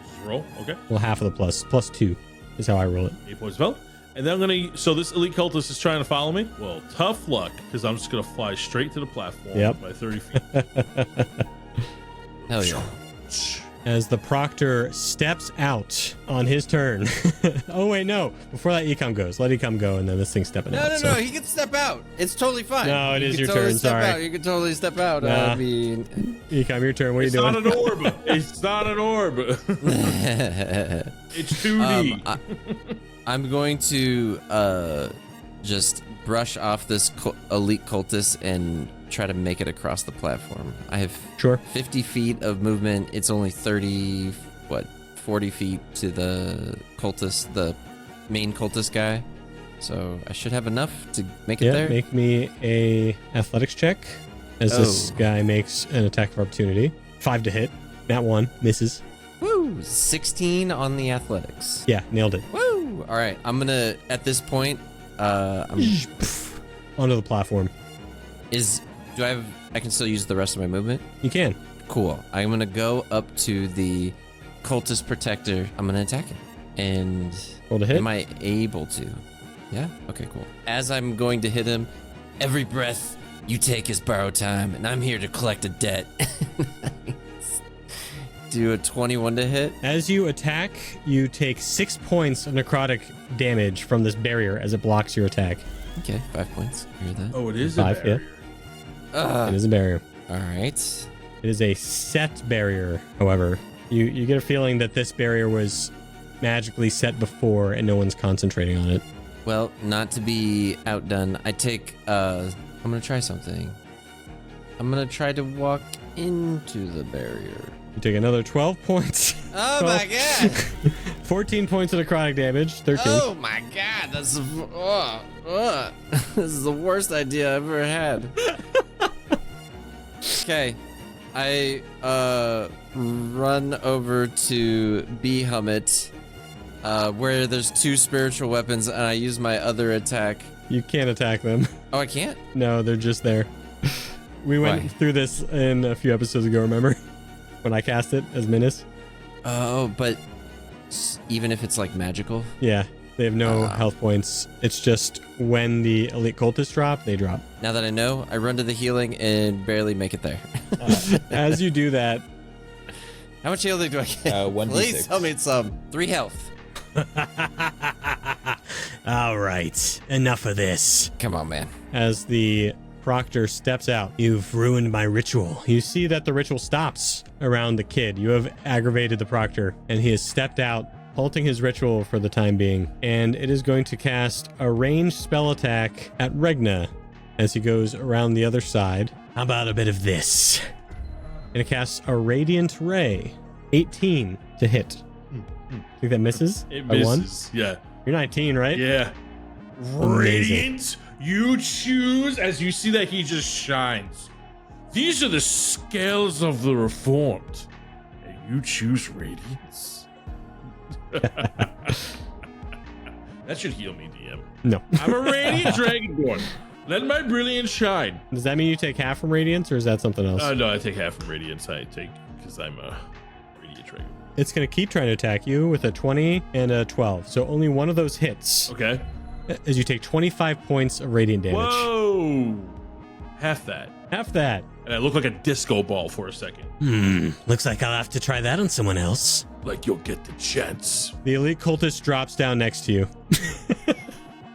Just roll, okay. Well, half of the plus. Plus 2 is how I roll it. 8 points of health. And then I'm gonna... So this elite cultist is trying to follow me? Well, tough luck, because I'm just gonna fly straight to the platform by 30 feet. Hell yeah. As the proctor steps out on his turn. Oh, wait, no. Before that, Eekhom goes. Let Eekhom go, and then this thing's stepping out. No, he can step out. It's totally fine. No, it is your totally turn. Sorry. You can totally step out. Nah. I mean... Eekhom, your turn. What are you doing? It's not an orb. It's not an orb. It's 2D. I'm going to just brush off this elite cultist and try to make it across the platform. I have 50 feet of movement. It's only 40 feet to the cultist, the main cultist guy. So I should have enough to make it there. Make me a athletics check as this guy makes an attack of opportunity. 5 to hit. Nat 1 misses. Woo! 16 on the athletics. Yeah, nailed it. Woo! All right, I'm gonna at this point. Onto the platform. I can still use the rest of my movement? You can. Cool. I'm gonna go up to the cultist protector. I'm gonna attack it. And roll to hit. Am I able to? Yeah? Okay, cool. As I'm going to hit him, every breath you take is borrowed time, and I'm here to collect a debt. Do a 21 to hit. As you attack, you take 6 points of necrotic damage from this barrier as it blocks your attack. Okay, 5 points. Hear that? Oh, it is 5, a barrier. It is a barrier. All right. It is a set barrier, however. You get a feeling that this barrier was magically set before and no one's concentrating on it. Well, not to be outdone, I take, I'm gonna try something. I'm gonna try to walk into the barrier. You take another 12 points. Oh my god! 14 points of necrotic damage. 13. Oh my god, that's this is the worst idea I've ever had. Okay, I run over to Behamut, where there's 2 spiritual weapons, and I use my other attack. You can't attack them. Oh, I can't? No, they're just there. We went through this in a few episodes ago, remember? When I cast it as Minnis. Oh, but even if it's like magical? Yeah, they have no health points. It's just when the elite cultists drop, they drop. Now that I know, I run to the healing and barely make it there. As you do that, how much healing do I get? 1d6. Please tell me it's 3 health. All right, enough of this. Come on, man. as the proctor steps out, You've ruined my ritual. you see that the ritual stops around the kid. You have aggravated the proctor, and he has stepped out, halting his ritual for the time being. And it is going to cast a ranged spell attack at Regna as he goes around the other side. How about a bit of this? And it casts a Radiant Ray. 18 to hit. Think that misses? It By one? misses. Yeah. You're 19, right? Yeah. Amazing. Radiant, you choose as you see that he just shines. These are the scales of the reformed. And you choose radiance. That should heal me, DM. No. I'm a radiant dragonborn. Let my brilliance shine. Does that mean you take half from Radiance, or is that something else? No, I take half from radiance. I take because I'm a radiant dragon. It's going to keep trying to attack you with a 20 and a 12. So only one of those hits Okay. as you take 25 points of radiant damage. Whoa. Half that. Half that. And I look like a disco ball for a second. Looks like I'll have to try that on someone else. Like you'll get the chance. The elite cultist drops down next to you.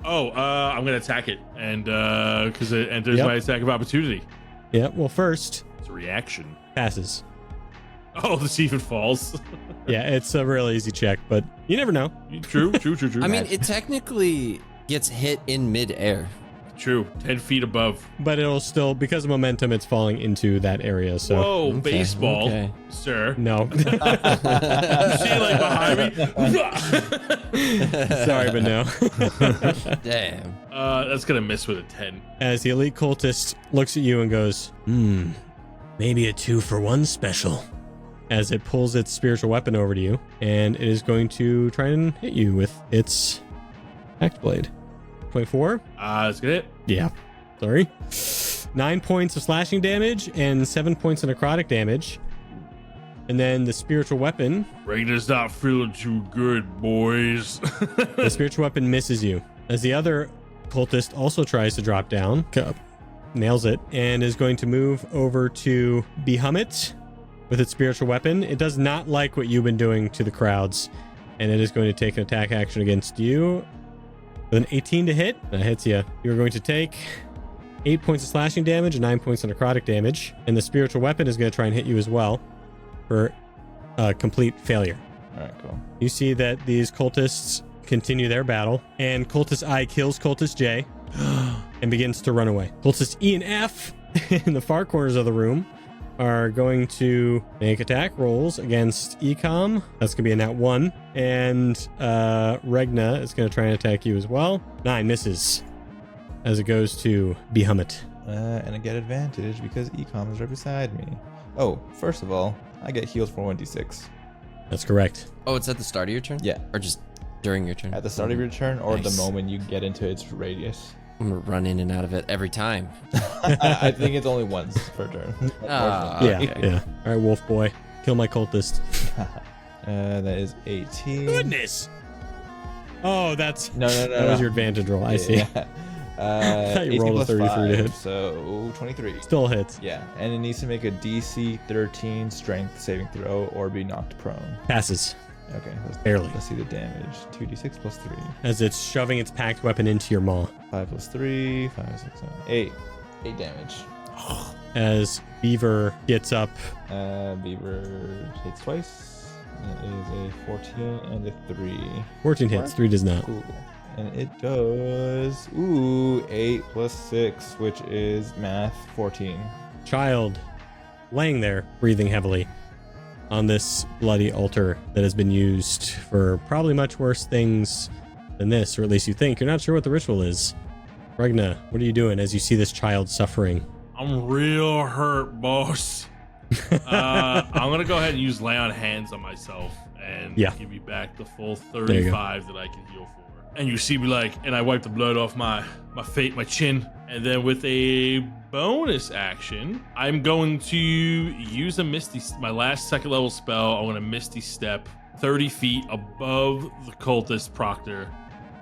Oh, I'm gonna attack it, and because it enters Yep. my attack of opportunity. Yeah, well, first, It's a reaction. passes. Oh, this even falls. Yeah, it's a real easy check, but you never know. True. I mean, it technically gets hit in midair. True. 10 feet above. But it'll still, because of momentum, it's falling into that area. So, Whoa, Okay, baseball, okay. sir. no. You see it like behind me? Sorry, but no. Damn. That's gonna miss with a 10. As the elite cultist looks at you and goes, Maybe a 2-for-1 special. as it pulls its spiritual weapon over to you, and it is going to try and hit you with its axe blade. 24? That's gonna hit. Yeah. Sorry. 9 points of slashing damage and 7 points of necrotic damage. And then the spiritual weapon, Regna's not feeling too good, boys. the spiritual weapon misses you. As the other cultist also tries to drop down, nails it, and is going to move over to Behamut with its spiritual weapon. It does not like what you've been doing to the crowds, and it is going to take an attack action against you. With an 18 to hit, that hits you. You're going to take 8 points of slashing damage and 9 points of necrotic damage, and the spiritual weapon is going to try and hit you as well for complete failure. All right, cool. You see that these cultists continue their battle, and Cultist I kills Cultist J and begins to run away. Cultist E and F in the far corners of the room are going to make attack rolls against Eekhom. That's going to be a nat 1. And Regna is going to try and attack you as well. 9 misses as it goes to Behamut. And I get advantage because Eekhom is right beside me. Oh, first of all, I get healed for 1d6. That's correct. Oh, it's at the start of your turn? Yeah. Or just during your turn? At the start of your turn or Nice. the moment you get into its radius. I'm gonna run in and out of it every time. I think it's only once per turn. Ah, Yeah, okay. yeah. All right, Wolf Boy. Kill my cultist. That is 18. Goodness! Oh, that's... No. That was your advantage roll. I see. Yeah. thought you 18 rolled a plus 33 to 5, hit. So 23. Still hits. Yeah, and it needs to make a DC 13 strength saving throw or be knocked prone. Passes. Okay, Barely. Let's see the damage. 2d6 plus 3. As it's shoving its packed weapon into your maw. 5 plus 3, 5, 6, 7, 8. 8 damage. As Beaver gets up, Beaver hits twice. It is a 14 and a 3. 14 hits, 3 does not. Cool. And it does, 8 plus 6, which is math, 14. Child laying there, breathing heavily on this bloody altar that has been used for probably much worse things than this, or at least you think. You're not sure what the ritual is. Regna, what are you doing as you see this child suffering? I'm real hurt, boss. I'm gonna go ahead and use lay on hands on myself and give you back the full 35 that I can heal for. And you see me and I wipe the blood off my chin, and then with a bonus action, I'm going to use my last second level spell. I'm gonna Misty Step 30 feet above the cultist Proctor,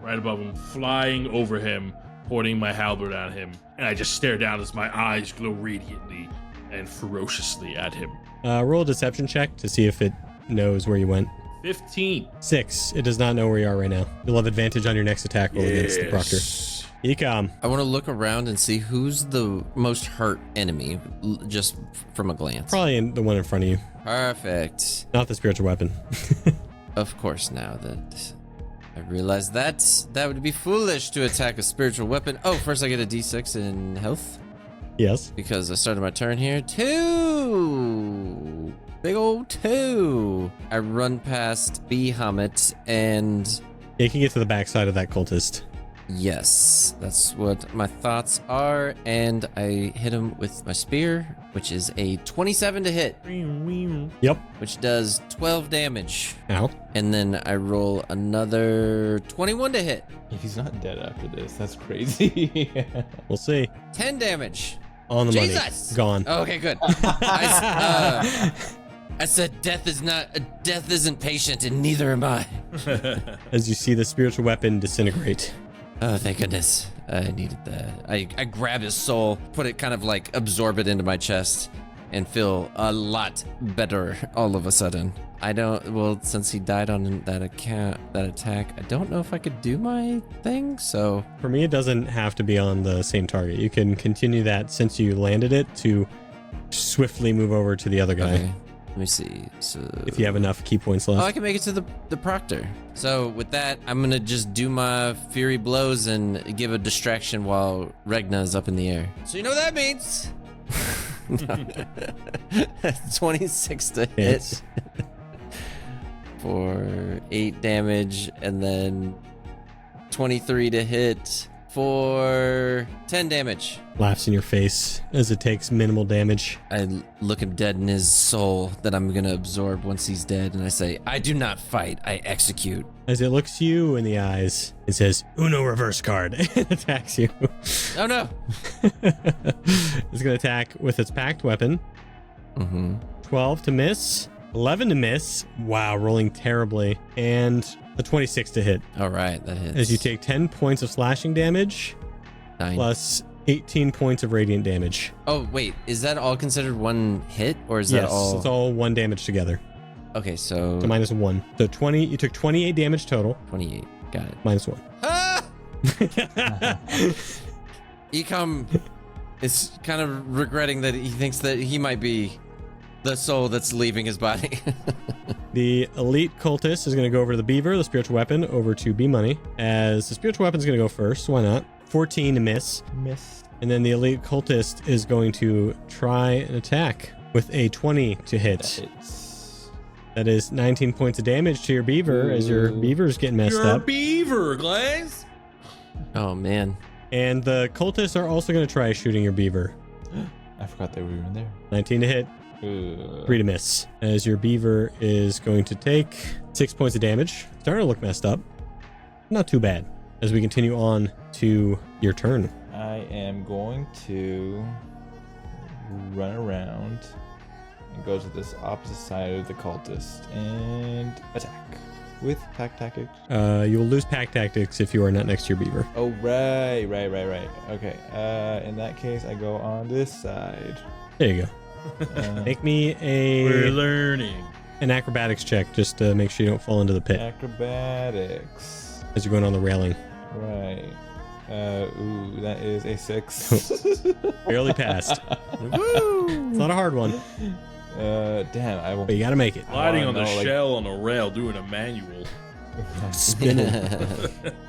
right above him, flying over him, pointing my halberd at him, and I just stare down as my eyes glow radiantly and ferociously at him. Roll a deception check to see if it knows where you went. 15. 6. It does not know where you are right now. You'll have advantage on your next attack roll against the Proctor. Eekhom. I want to look around and see who's the most hurt enemy, just from a glance. Probably the one in front of you. Perfect. Not the spiritual weapon. Of course, now that I realize that would be foolish to attack a spiritual weapon. Oh, first I get a d6 in health. Yes. Because I started my turn here. 2! Big old 2! I run past Behamut and... Yeah, you can get to the backside of that cultist. Yes, that's what my thoughts are. And I hit him with my spear, which is a 27 to hit. Yep. Which does 12 damage. Ow. And then I roll another 21 to hit. If he's not dead after this, that's crazy. We'll see. 10 damage. On the Jesus! money. Gone. Okay, good. I said death isn't patient, and neither am I. As you see the spiritual weapon disintegrate. Oh, thank goodness. I needed that. I grab his soul, put it absorb it into my chest, and feel a lot better all of a sudden. Since he died on that attack, I don't know if I could do my thing, so. For me, it doesn't have to be on the same target. You can continue that since you landed it to swiftly move over to the other guy. Okay. Let me see. So if you have enough key points left. Oh, I can make it to the Proctor. So with that, I'm gonna just do my fury blows and give a distraction while Regna is up in the air. So you know what that means? 26 to hit for 8 damage, and then 23 to hit for 10 damage. Laughs in your face as it takes minimal damage. I look him dead in his soul that I'm gonna absorb once he's dead, and I say, I do not fight, I execute. As it looks you in the eyes, it says, Uno reverse card, and attacks you. Oh no! It's gonna attack with its packed weapon. 12 to miss, 11 to miss. Wow, rolling terribly. And a 26 to hit. All right, that hits. As you take 10 points of slashing damage, 9. plus 18 points of radiant damage. Oh, wait, is that all considered one hit, or is that all? Yes, it's all 1 damage together. Okay, so minus 1. So 20, you took 28 damage total. 28, got it. Minus 1. Ah! Eekhom is kind of regretting that he thinks that he might be the soul that's leaving his body. The elite cultist is going to go over to the beaver, the spiritual weapon, over to B-Money. As the spiritual weapon is going to go first, why not? 14 to miss. Miss. And then the elite cultist is going to try an attack with a 20 to hit. That is 19 points of damage to your beaver. As your beaver's getting messed Your up. beaver, Glaze. Oh, man. And the cultists are also going to try shooting your beaver. I forgot they were even there. 19 to hit. 3 to miss. As your beaver is going to take 6 points of damage. Starting to look messed up. Not too bad. As we continue on to your turn. I am going to run around and go to this opposite side of the cultist and attack with pack tactics. You will lose pack tactics if you are not next to your beaver. Oh, right. Okay. In that case, I go on this side. There you go. Make me We're learning. an acrobatics check just to make sure you don't fall into the pit Acrobatics. as you're going on the railing. Right. Ooh, that is a 6. Barely passed. It's not a hard one. Damn, I won't. But you gotta make it. Gliding on the no, like- shell on a rail, doing a manual. Spinning.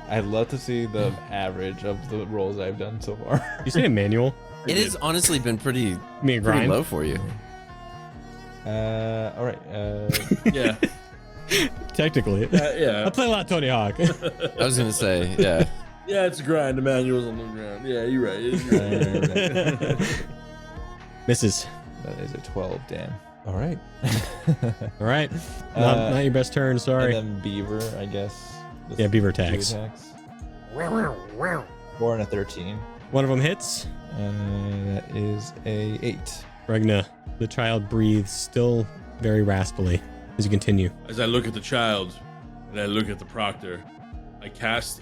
I'd love to see the average of the rolls I've done so far. You say a manual? It has honestly been pretty, You mean a pretty grind? low for you. All right. Yeah. Technically. I Yeah. play a lot of Tony Hawk. I was gonna say, yeah. Yeah, it's a grind. The manual's on the ground. Yeah, you're right. It's a grind. Misses. That is a 12. Damn. All right. All right. Not your best turn, sorry. And then Beaver, I guess. Yeah, Beaver Two attacks. 4 and a 13. One of them hits. That is a 8. Regna, the child breathes still very raspily as you continue. As I look at the child and I look at the proctor, I cast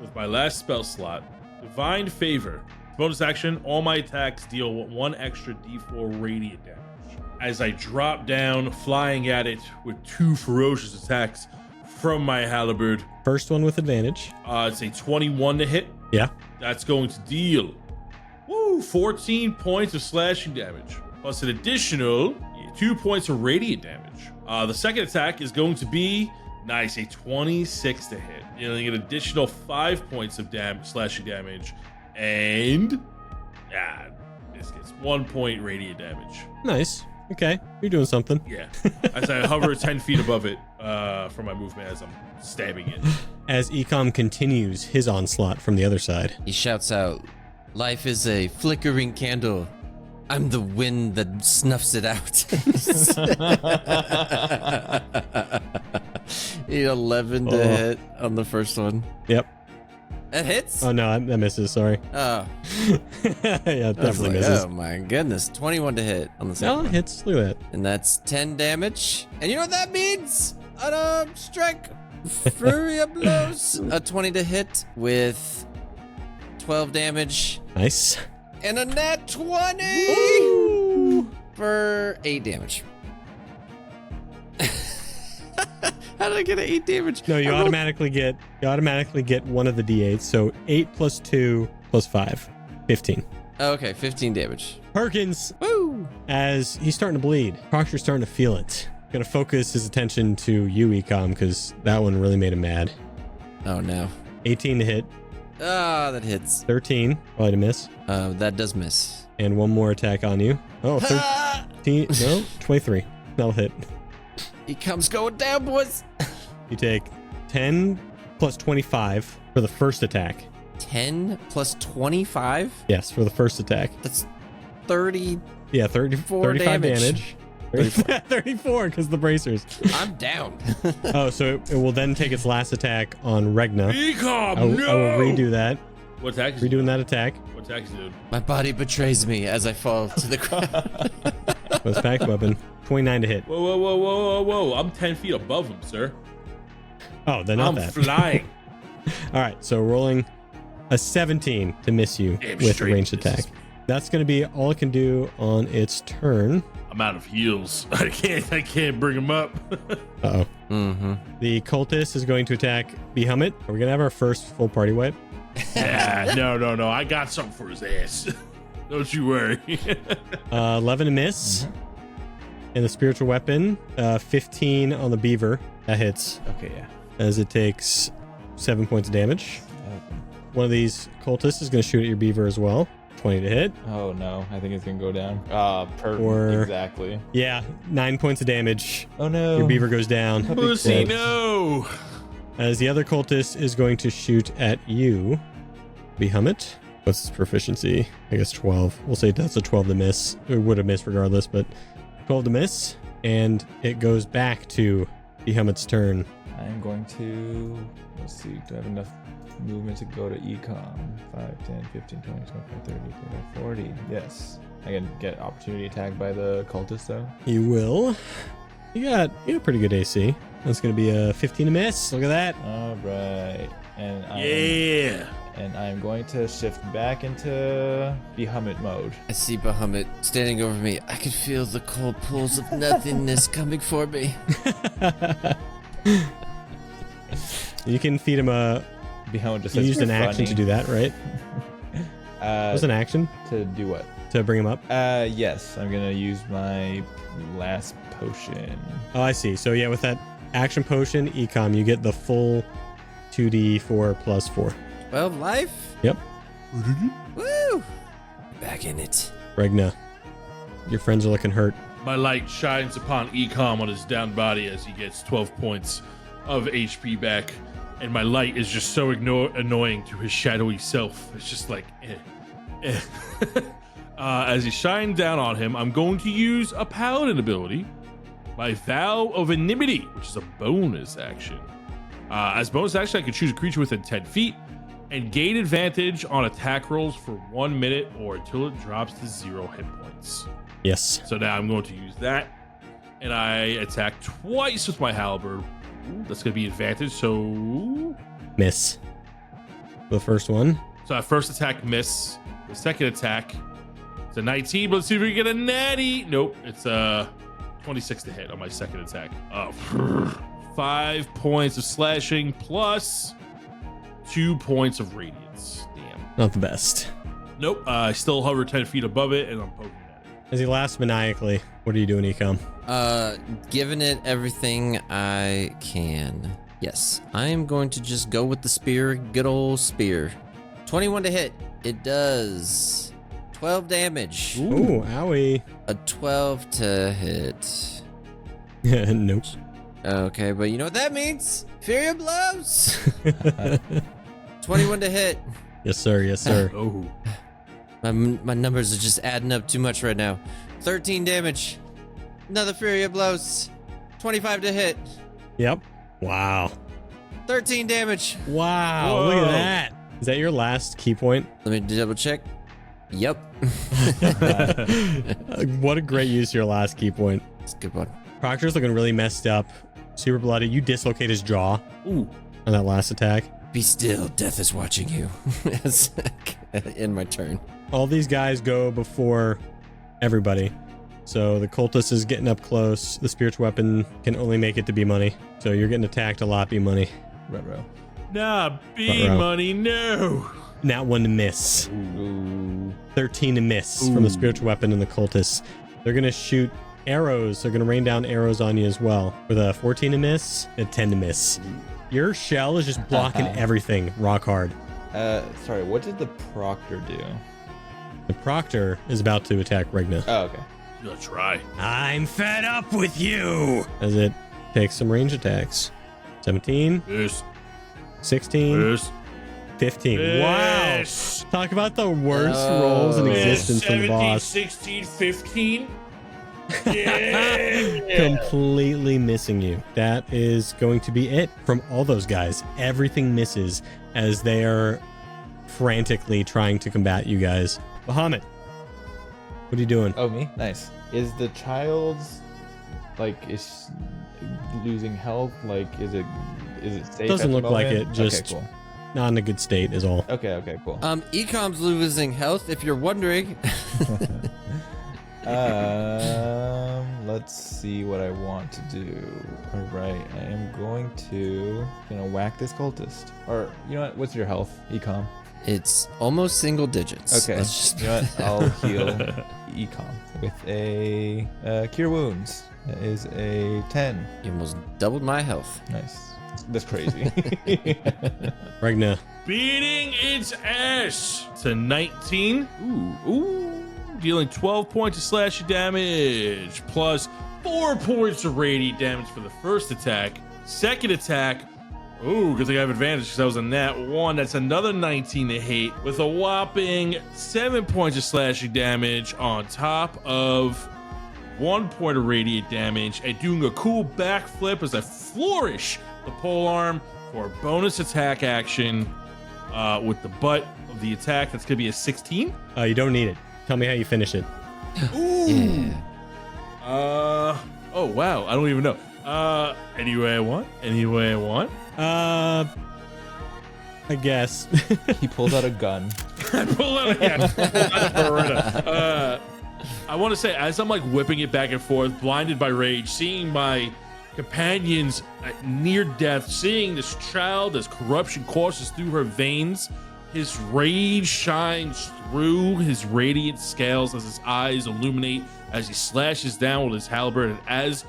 with my last spell slot, Divine Favor. Bonus action, all my attacks deal 1 extra d4 radiant damage. As I drop down, flying at it with 2 ferocious attacks from my halberd. First one with advantage. It's a 21 to hit. Yeah. That's going to deal 14 points of slashing damage, plus an additional 2 points of radiant damage. The second attack is going to be nice, a 26 to hit, dealing an additional 5 points of slashing damage, and this gets 1 point radiant damage. Nice. Okay. You're doing something. Yeah, as I hover 10 feet above it for my movement as I'm stabbing it. As Eekhom continues his onslaught from the other side. He shouts out, "Life is a flickering candle. I'm the wind that snuffs it out." 11 to hit on the first one. Yep. That hits? Oh no, that misses. Sorry. Oh. Yeah, I was definitely like, misses. oh my goodness. 21 to hit on the second No, it one. hits. Look at that. And that's 10 damage. And you know what that means? Unarmed strike. Flurry of blows. A 20 to hit with 12 damage. Nice. And a nat 20 for 8 damage. How did I get an 8 damage? No, you I rolled- automatically get one of the d8s. So 8 plus 2 plus 5. 15. Okay, 15 damage. Perkins, Woo! as he's starting to bleed, Proctor's starting to feel it. Gonna focus his attention to you, Eekhom, because that one really made him mad. Oh no. 18 to hit, Ah, that hits. 13, probably to miss, That does miss. and one more attack on you. Oh, 13, no, 23. That'll hit. He comes going down, boys. You take 10 plus 25 for the first attack. 10 plus 25? Yes, for the first attack. That's 30. Yeah, 35 damage. damage. 34 because the bracers. I'm down. Oh, so it will then take its last attack on Regna. Eekhom, I will no! redo that. What attack is he Redoing that attack. What attack is he doing? My body betrays me as I fall to the ground. Most packed weapon. 29 to hit. Whoa, whoa, whoa, whoa, whoa, whoa. I'm 10 feet above him, sir. Oh, then not I'm that. flying. All right, so rolling a 17 to miss you Damn with a straight ranged misses attack. me. That's going to be all it can do on its turn. I'm out of heals. I can't bring him up. Uh-oh. Mm-hmm. The cultist is going to attack Behamut. Are we going to have our first full party wipe? Yeah, no. I got something for his ass. Don't you worry. 11 to miss. And the spiritual weapon, 15 on the beaver. That hits Okay, yeah. as it takes 7 points of damage. One of these cultists is going to shoot at your beaver as well. 20 to hit. Oh no, I think it's gonna go down. Perfect. Or- Exactly. Yeah, 9 points of damage. Oh no. Your beaver goes down. Pussy, Dead. no. As the other cultist is going to shoot at you, Behamut. What's his proficiency? I guess 12. We'll say that's a 12 to miss. It would have missed regardless, but 12 to miss. And it goes back to Behamut's turn. I'm going to, let's see, do I have enough movement to go to Eekhom? 5, 10, 15, 20, 25, 30, 35, 40. Yes. I can get opportunity attack by the cultist though. You will. You got pretty good AC. That's going to be a 15 to miss. Look at that. All right. And Yeah. I'm going to shift back into Behamut mode. I see Behamut standing over me. I can feel the cold pulls of nothingness coming for me. You can feed him a... Behamut just You says, used an "You're action to funny." do that, right? What was an action? To do what? to bring him up? Yes, I'm gonna use my last potion. Oh, I see. So yeah, with that action potion, Eekhom, you get the full 2d4 plus 4. 12 life? Yep. Woo! Back in it. Regna, your friends are looking hurt. My light shines upon Eekhom on his down body as he gets 12 points of HP back. And my light is just so annoying to his shadowy self. It's just like, as he shines down on him, I'm going to use a paladin ability, my Vow of Enmity, which is a bonus action. As bonus action, I can choose a creature within 10 feet and gain advantage on attack rolls for 1 minute or until it drops to 0 hit points. Yes. So now I'm going to use that, and I attack twice with my halberd. Ooh, that's going to be advantage, so... Miss. The first one. So first attack, miss. The second attack, it's a 19, but let's see if we can get a natty. Nope, it's a 26 to hit on my second attack. 5 points of slashing plus 2 points of radiance. Damn. Not the best. Nope, I still hover 10 feet above it, and I'm poking at it. As he laughs maniacally, what are you doing, Eekhom? Giving it everything I can. Yes, I am going to just go with the spear, good old spear. 21 to hit. It does 12 damage. Ooh, owie. A 12 to hit. Nope. Okay, but you know what that means? Fury of blows. 21 to hit. Yes, sir. Yes, sir. Oh. My numbers are just adding up too much right now. 13 damage. Another Fury of blows. 25 to hit. Yep. Wow. 13 damage. Wow. Whoa. Look at that. Is that your last key point? Let me double check. Yep. What a great use of your last key point. It's a good one. Proctor's looking really messed up. Super bloody. You dislocate his jaw Ooh. on that last attack. Be still. Death is watching you. In my turn. All these guys go before everybody. So the cultist is getting up close. The spiritual weapon can only make it to be money. So you're getting attacked a lot, be money. Ruh-roh. Nah, B Uh-oh. money, no. Not one to miss. Ooh. 13 to miss from the spiritual weapon and the cultists. They're going to shoot arrows. They're going to rain down arrows on you as well. With a 14 to miss, a 10 to miss. Your shell is just blocking everything rock hard. Sorry, what did the proctor do? The proctor is about to attack Regna Oh, okay. Gonna try. I'm fed up with you as it takes some range attacks. 17, Yes. 16, Yes. 15. Yes. Wow. Talk about the worst rolls in existence from the 17, boss. 16, 15. Yeah. Completely missing you. That is going to be it from all those guys. Everything misses as they are frantically trying to combat you guys. Bahamut, what are you doing? Oh, me? Nice. Is the child's, like, is losing health? Like, is it safe? Doesn't at the look like moment? it, just- Okay, Not in a good state is all. cool. Okay, cool. Eekhom's losing health, if you're wondering. Let's see what I want to do. All right, I am going to whack this cultist. Or you know what? What's your health, Eekhom? It's almost single digits. Okay. Let's just... You know what? I'll heal Eekhom with a cure wounds. That is a 10. You almost doubled my health. Nice. That's crazy. Regna, Beating its ass. It's a 19. Ooh. Dealing 12 points of slashing damage, plus 4 points of radiant damage for the first attack. Second attack, because I have advantage because I was a nat 1. That's another 19 to hit with a whopping 7 points of slashing damage on top of 1 point of radiant damage, and doing a cool backflip as I flourish the polearm for a bonus attack action with the butt of the attack. That's going to be a 16. you don't need it. Tell me how you finish it. Ooh. Yeah. Oh, wow. I don't even know. Any way I want. I guess. He pulls out a gun. I pull out a Beretta. I want to say, as I'm like whipping it back and forth, blinded by rage, seeing my companions at near death, seeing this child as corruption courses through her veins, His rage shines through his radiant scales as his eyes illuminate as he slashes down with his halberd. And as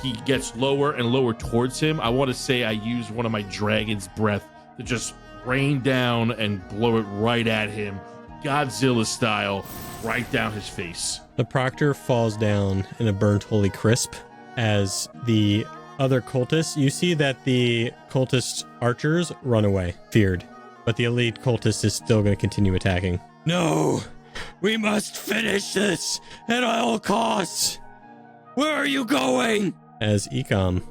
he gets lower and lower towards him, I want to say I use one of my dragon's breath to just rain down and blow it right at him, Godzilla style, right down his face. The proctor falls down in a burnt holy crisp as the other cultists, you see that the cultist archers run away, feared, but the elite cultist is still going to continue attacking. No, we must finish this at all costs. Where are you going? As Eekhom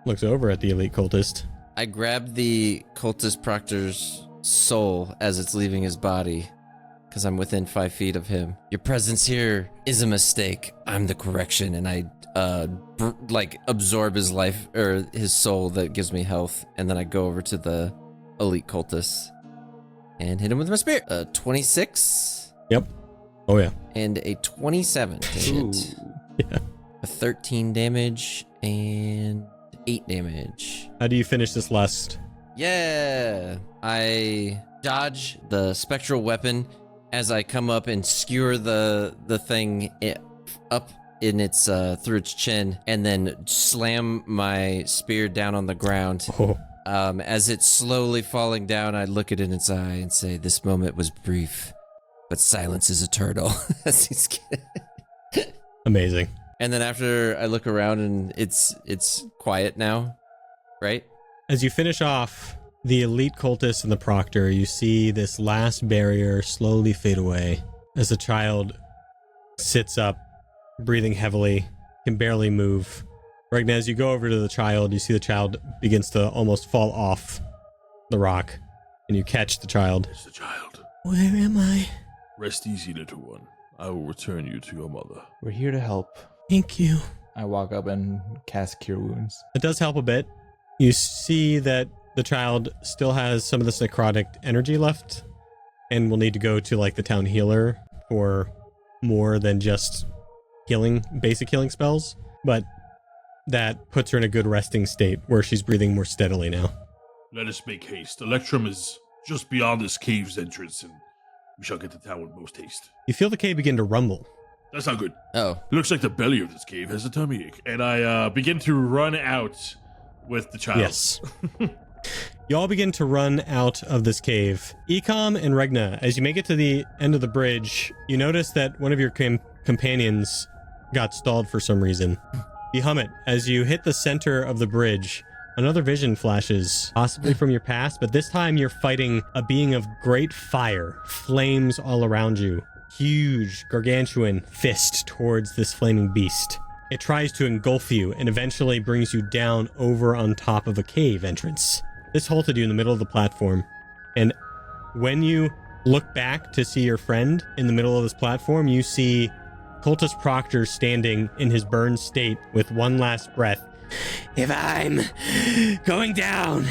looks over at the elite cultist. I grab the cultist proctor's soul as it's leaving his body, because I'm within 5 feet of him. Your presence here is a mistake. I'm the correction, and I absorb his life or his soul that gives me health, and then I go over to the elite cultist and hit him with my spear. 26. Yep. Oh yeah. And a 27 to hit. Yeah. A 13 damage and 8 damage. How do you finish this last? Yeah. I dodge the spectral weapon as I come up and skewer the thing up in its through its chin, and then slam my spear down on the ground. Oh. As it's slowly falling down, I look it in its eye and say, "This moment was brief, but silence is eternal." Amazing. And then after I look around and it's quiet now, right? As you finish off the elite cultist and the proctor, you see this last barrier slowly fade away as the child sits up, breathing heavily, can barely move. Regna, as you go over to the child, you see the child begins to almost fall off the rock, and you catch the child. It's the child. Where am I? Rest easy, little one. I will return you to your mother. We're here to help. Thank you. I walk up and cast Cure Wounds. It does help a bit. You see that the child still has some of this necrotic energy left and will need to go to like the town healer for more than just healing, basic healing spells, but that puts her in a good resting state where she's breathing more steadily now. Let us make haste. Electrum is just beyond this cave's entrance, and we shall get to town with most haste. You feel the cave begin to rumble. That's not good. Oh. It looks like the belly of this cave has a tummy ache. And I begin to run out with the child. Yes. You all begin to run out of this cave. Eekhom and Regna, as you make it to the end of the bridge, you notice that one of your companions got stalled for some reason. Behamut, as you hit the center of the bridge, another vision flashes, possibly from your past, but this time you're fighting a being of great fire, flames all around you. Huge, gargantuan fist towards this flaming beast. It tries to engulf you and eventually brings you down over on top of a cave entrance. This halted you in the middle of the platform, and when you look back to see your friend in the middle of this platform, you see Cultist Proctor standing in his burned state with one last breath. If I'm going down,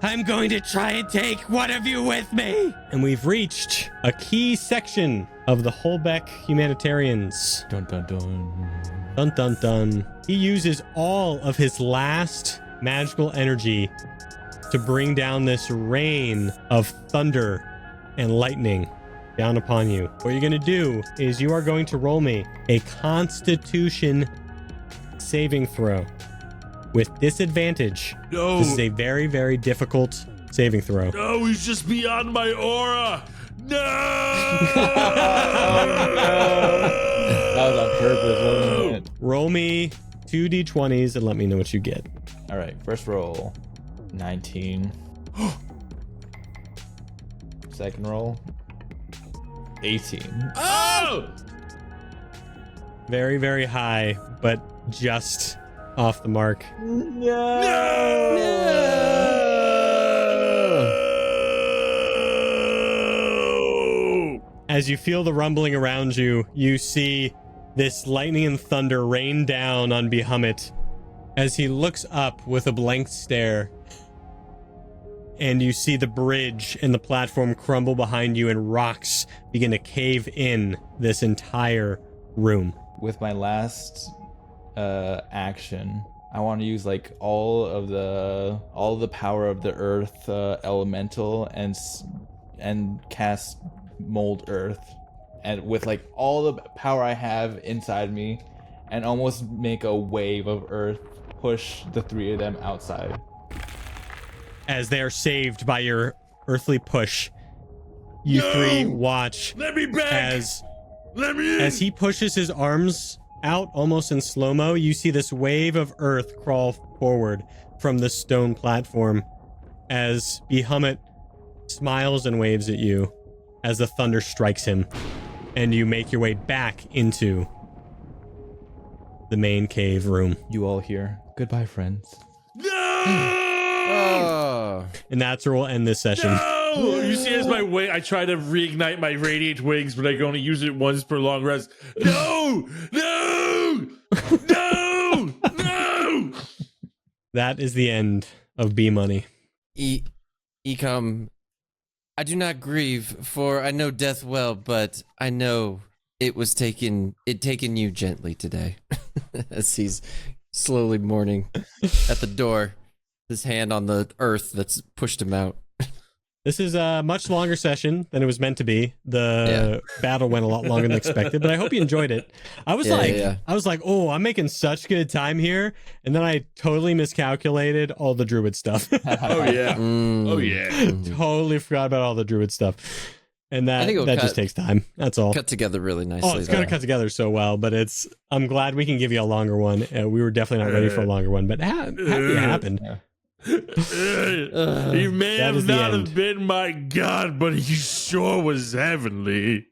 I'm going to try and take one of you with me. And we've reached a key section of the Holbeck Humanitarians. Dun dun dun. Dun dun dun. He uses all of his last magical energy to bring down this rain of thunder and lightning down upon you. What you're going to do is you are going to roll me a Constitution saving throw with disadvantage. No. This is a very, very difficult saving throw. No, he's just beyond my aura. No! That was on purpose, wasn't it? Roll me 2d20s and let me know what you get. All right, first roll, 19. Second roll, 18. Oh! Very, very high, but just off the mark. As you feel the rumbling around you, you see this lightning and thunder rain down on Behamut as he looks up with a blank stare. And you see the bridge and the platform crumble behind you, and rocks begin to cave in this entire room. With my last action, I want to use like all of the power of the earth elemental and and cast mold earth, and with like all the power I have inside me, and almost make a wave of earth push the three of them outside. As they are saved by your earthly push, you three watch Let me back! Let me in! as he pushes his arms out almost in slow-mo. You see this wave of earth crawl forward from the stone platform as Behamut smiles and waves at you as the thunder strikes him, and you make your way back into the main cave room. You all here. Goodbye, friends. No! Oh. And that's where we'll end this session. No! You see, as my way, I try to reignite my radiant wings, but I can only use it once per long rest. No! No! No! No! That is the end of B Money. Eekhom, I do not grieve, for I know death well, but I know it taken you gently today. As he's slowly mourning at the door, his hand on the earth that's pushed him out. This is a much longer session than it was meant to be. The battle went a lot longer than expected, but I hope you enjoyed it. I was like, oh, I'm making such good time here, and then I totally miscalculated all the druid stuff. Oh yeah. Oh yeah. Totally forgot about all the druid stuff, and that just takes time. That's all. Cut together really nicely. Oh, it's gonna cut together so well, but I'm glad we can give you a longer one. We were definitely not ready for a longer one, but happy it happened. He may have not have been my god, but he sure was heavenly.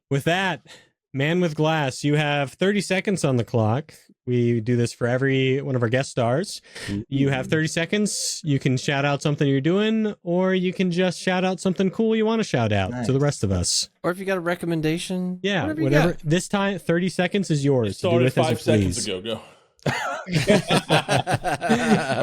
With that, Man with Glass, you have 30 seconds on the clock. We do this for every one of our guest stars. You have 30 seconds. You can shout out something you're doing, or you can just shout out something cool you want to shout out to the rest of us. Or if you got a recommendation. Yeah, whatever. This time, 30 seconds is yours. Started 5 seconds ago. Go. All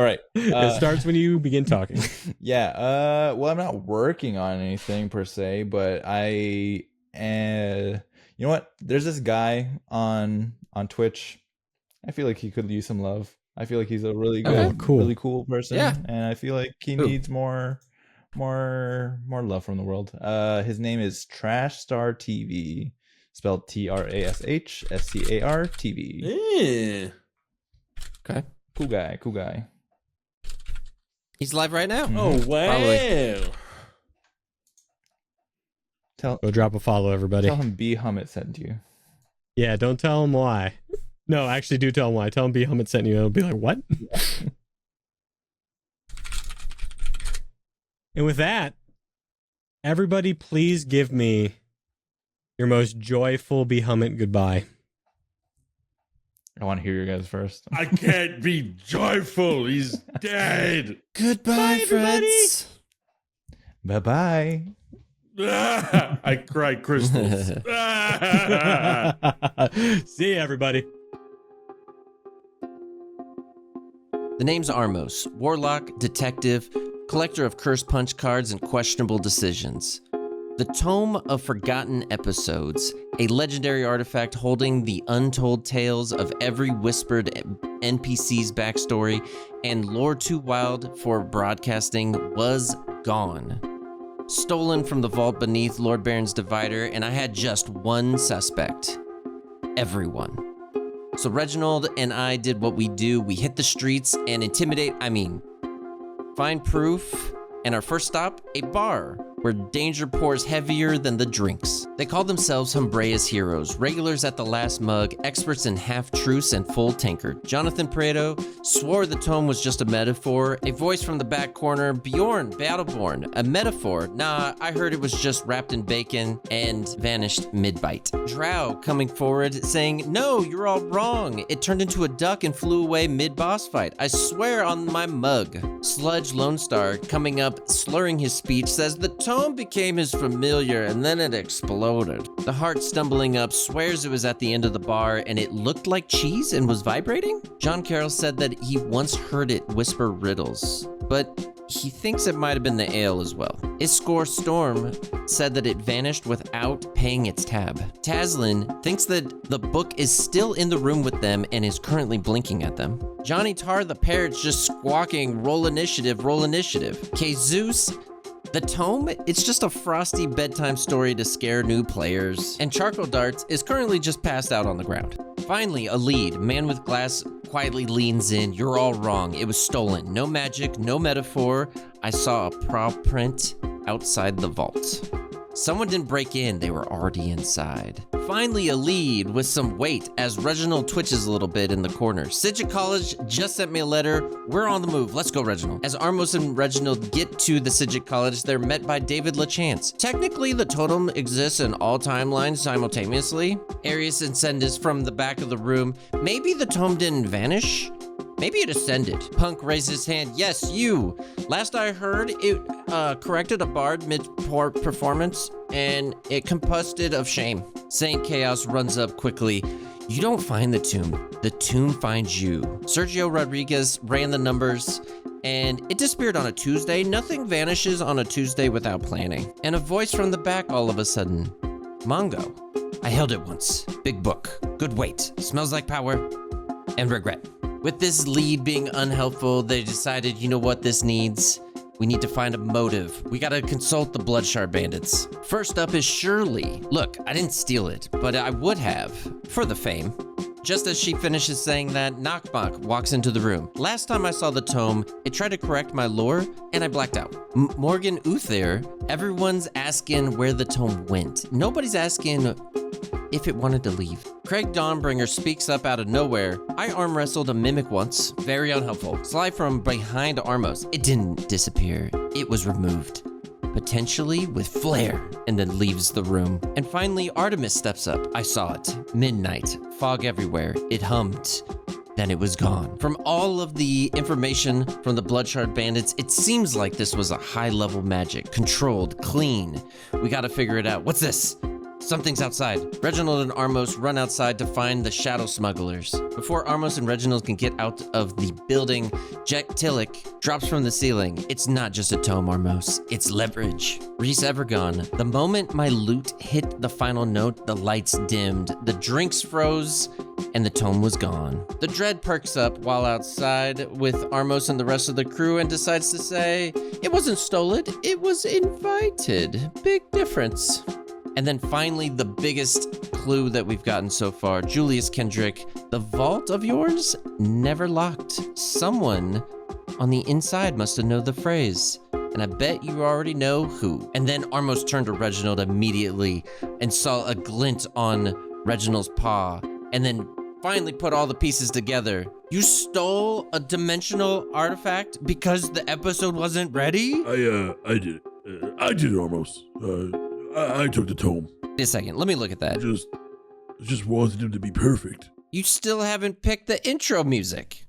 right. It starts when you begin talking. Yeah. Well, I'm not working on anything per se, but you know what? There's this guy on Twitch. I feel like he could use some love. I feel like he's a really good, really cool person. Yeah. And I feel like he needs more love from the world. His name is Trash Star TV, spelled TRASHSCAR TV. Yeah. Okay. Cool guy. He's live right now. Oh, wow. Probably. Go drop a follow, everybody. Tell him Behamut sent you. Yeah, don't tell him why. No, actually do tell him why. Tell him Behamut sent you. It'll be like, what? And with that, everybody please give me your most joyful Behamut goodbye. I want to hear you guys first. I can't be joyful. He's dead. Goodbye, friends. Bye-bye. I cry crystals. See you, everybody. The name's Armos, warlock, detective, collector of cursed punch cards and questionable decisions. The Tome of Forgotten Episodes, a legendary artifact holding the untold tales of every whispered NPC's backstory and lore too wild for broadcasting, was gone. Stolen from the vault beneath Lord Baron's Divider, and I had just one suspect. Everyone. So Reginald and I did what we do. We hit the streets and find proof, and our first stop, a bar, where danger pours heavier than the drinks. They call themselves Humbrea's heroes, regulars at the last mug, experts in half-truce and full tankard. Jonathan Prado swore the tome was just a metaphor. A voice from the back corner, Bjorn Battleborn, a metaphor. Nah, I heard it was just wrapped in bacon and vanished mid-bite. Drell coming forward saying, no, you're all wrong. It turned into a duck and flew away mid-boss fight. I swear on my mug. Sludge Lone Star coming up, slurring his speech, says the tome became his familiar and then it exploded. The heart stumbling up swears it was at the end of the bar and it looked like cheese and was vibrating? John Carroll said that he once heard it whisper riddles, but he thinks it might have been the ale as well. Iskor Storm said that it vanished without paying its tab. Tazlin thinks that the book is still in the room with them and is currently blinking at them. Johnny Tar the parrot's just squawking, roll initiative, roll initiative. Okay, Zeus, the tome, it's just a frosty bedtime story to scare new players. And Charcoal Darts is currently just passed out on the ground. Finally, a lead. Man with glass quietly leans in. You're all wrong. It was stolen. No magic, no metaphor. I saw a paw print outside the vault. Someone didn't break in, they were already inside. Finally, a lead with some weight as Reginald twitches a little bit in the corner. Sidget College just sent me a letter. We're on the move. Let's go, Reginald. As Armos and Reginald get to the Sidget College, they're met by David LaChance. Technically, the totem exists in all timelines simultaneously. Arius and Sendis from the back of the room. Maybe the tome didn't vanish? Maybe it ascended. Punk raised his hand. Yes, you. Last I heard, it corrected a bard mid-performance, and it compusted of shame. Saint Chaos runs up quickly. You don't find the tomb finds you. Sergio Rodriguez ran the numbers, and it disappeared on a Tuesday. Nothing vanishes on a Tuesday without planning. And a voice from the back all of a sudden. Mongo. I held it once. Big book. Good weight. Smells like power. And regret. With this lead being unhelpful, they decided, you know what this needs? We need to find a motive. We gotta consult the Bloodshard Bandits. First up is Shirley. Look, I didn't steal it, but I would have, for the fame. Just as she finishes saying that, Knockbach walks into the room. Last time I saw the tome, it tried to correct my lore, and I blacked out. Morgan Uther, everyone's asking where the tome went. Nobody's asking if it wanted to leave. Craig Dawnbringer speaks up out of nowhere. I arm wrestled a mimic once. Very unhelpful. Slide from behind Armos. It didn't disappear. It was removed. Potentially with flair, and then leaves the room. And finally, Artemis steps up. I saw it. Midnight. Fog everywhere. It hummed. Then it was gone. From all of the information from the Bloodshard Bandits, it seems like this was a high-level magic. Controlled. Clean. We gotta figure it out. What's this? Something's outside. Reginald and Armos run outside to find the shadow smugglers. Before Armos and Reginald can get out of the building, Jet Tillich drops from the ceiling. It's not just a tome, Armos. It's leverage. Reese Evergon. The moment my loot hit the final note, the lights dimmed, the drinks froze, and the tome was gone. The Dread perks up while outside with Armos and the rest of the crew and decides to say, it wasn't stolen, it was invited. Big difference. And then finally, the biggest clue that we've gotten so far, Julius Kendrick, the vault of yours never locked. Someone on the inside must have known the phrase. And I bet you already know who. And then Armos turned to Reginald immediately and saw a glint on Reginald's paw. And then finally put all the pieces together. You stole a dimensional artifact because the episode wasn't ready? I did it. I did it, Armos. I took the tome. Wait a second, let me look at that. Just wanted him to be perfect. You still haven't picked the intro music.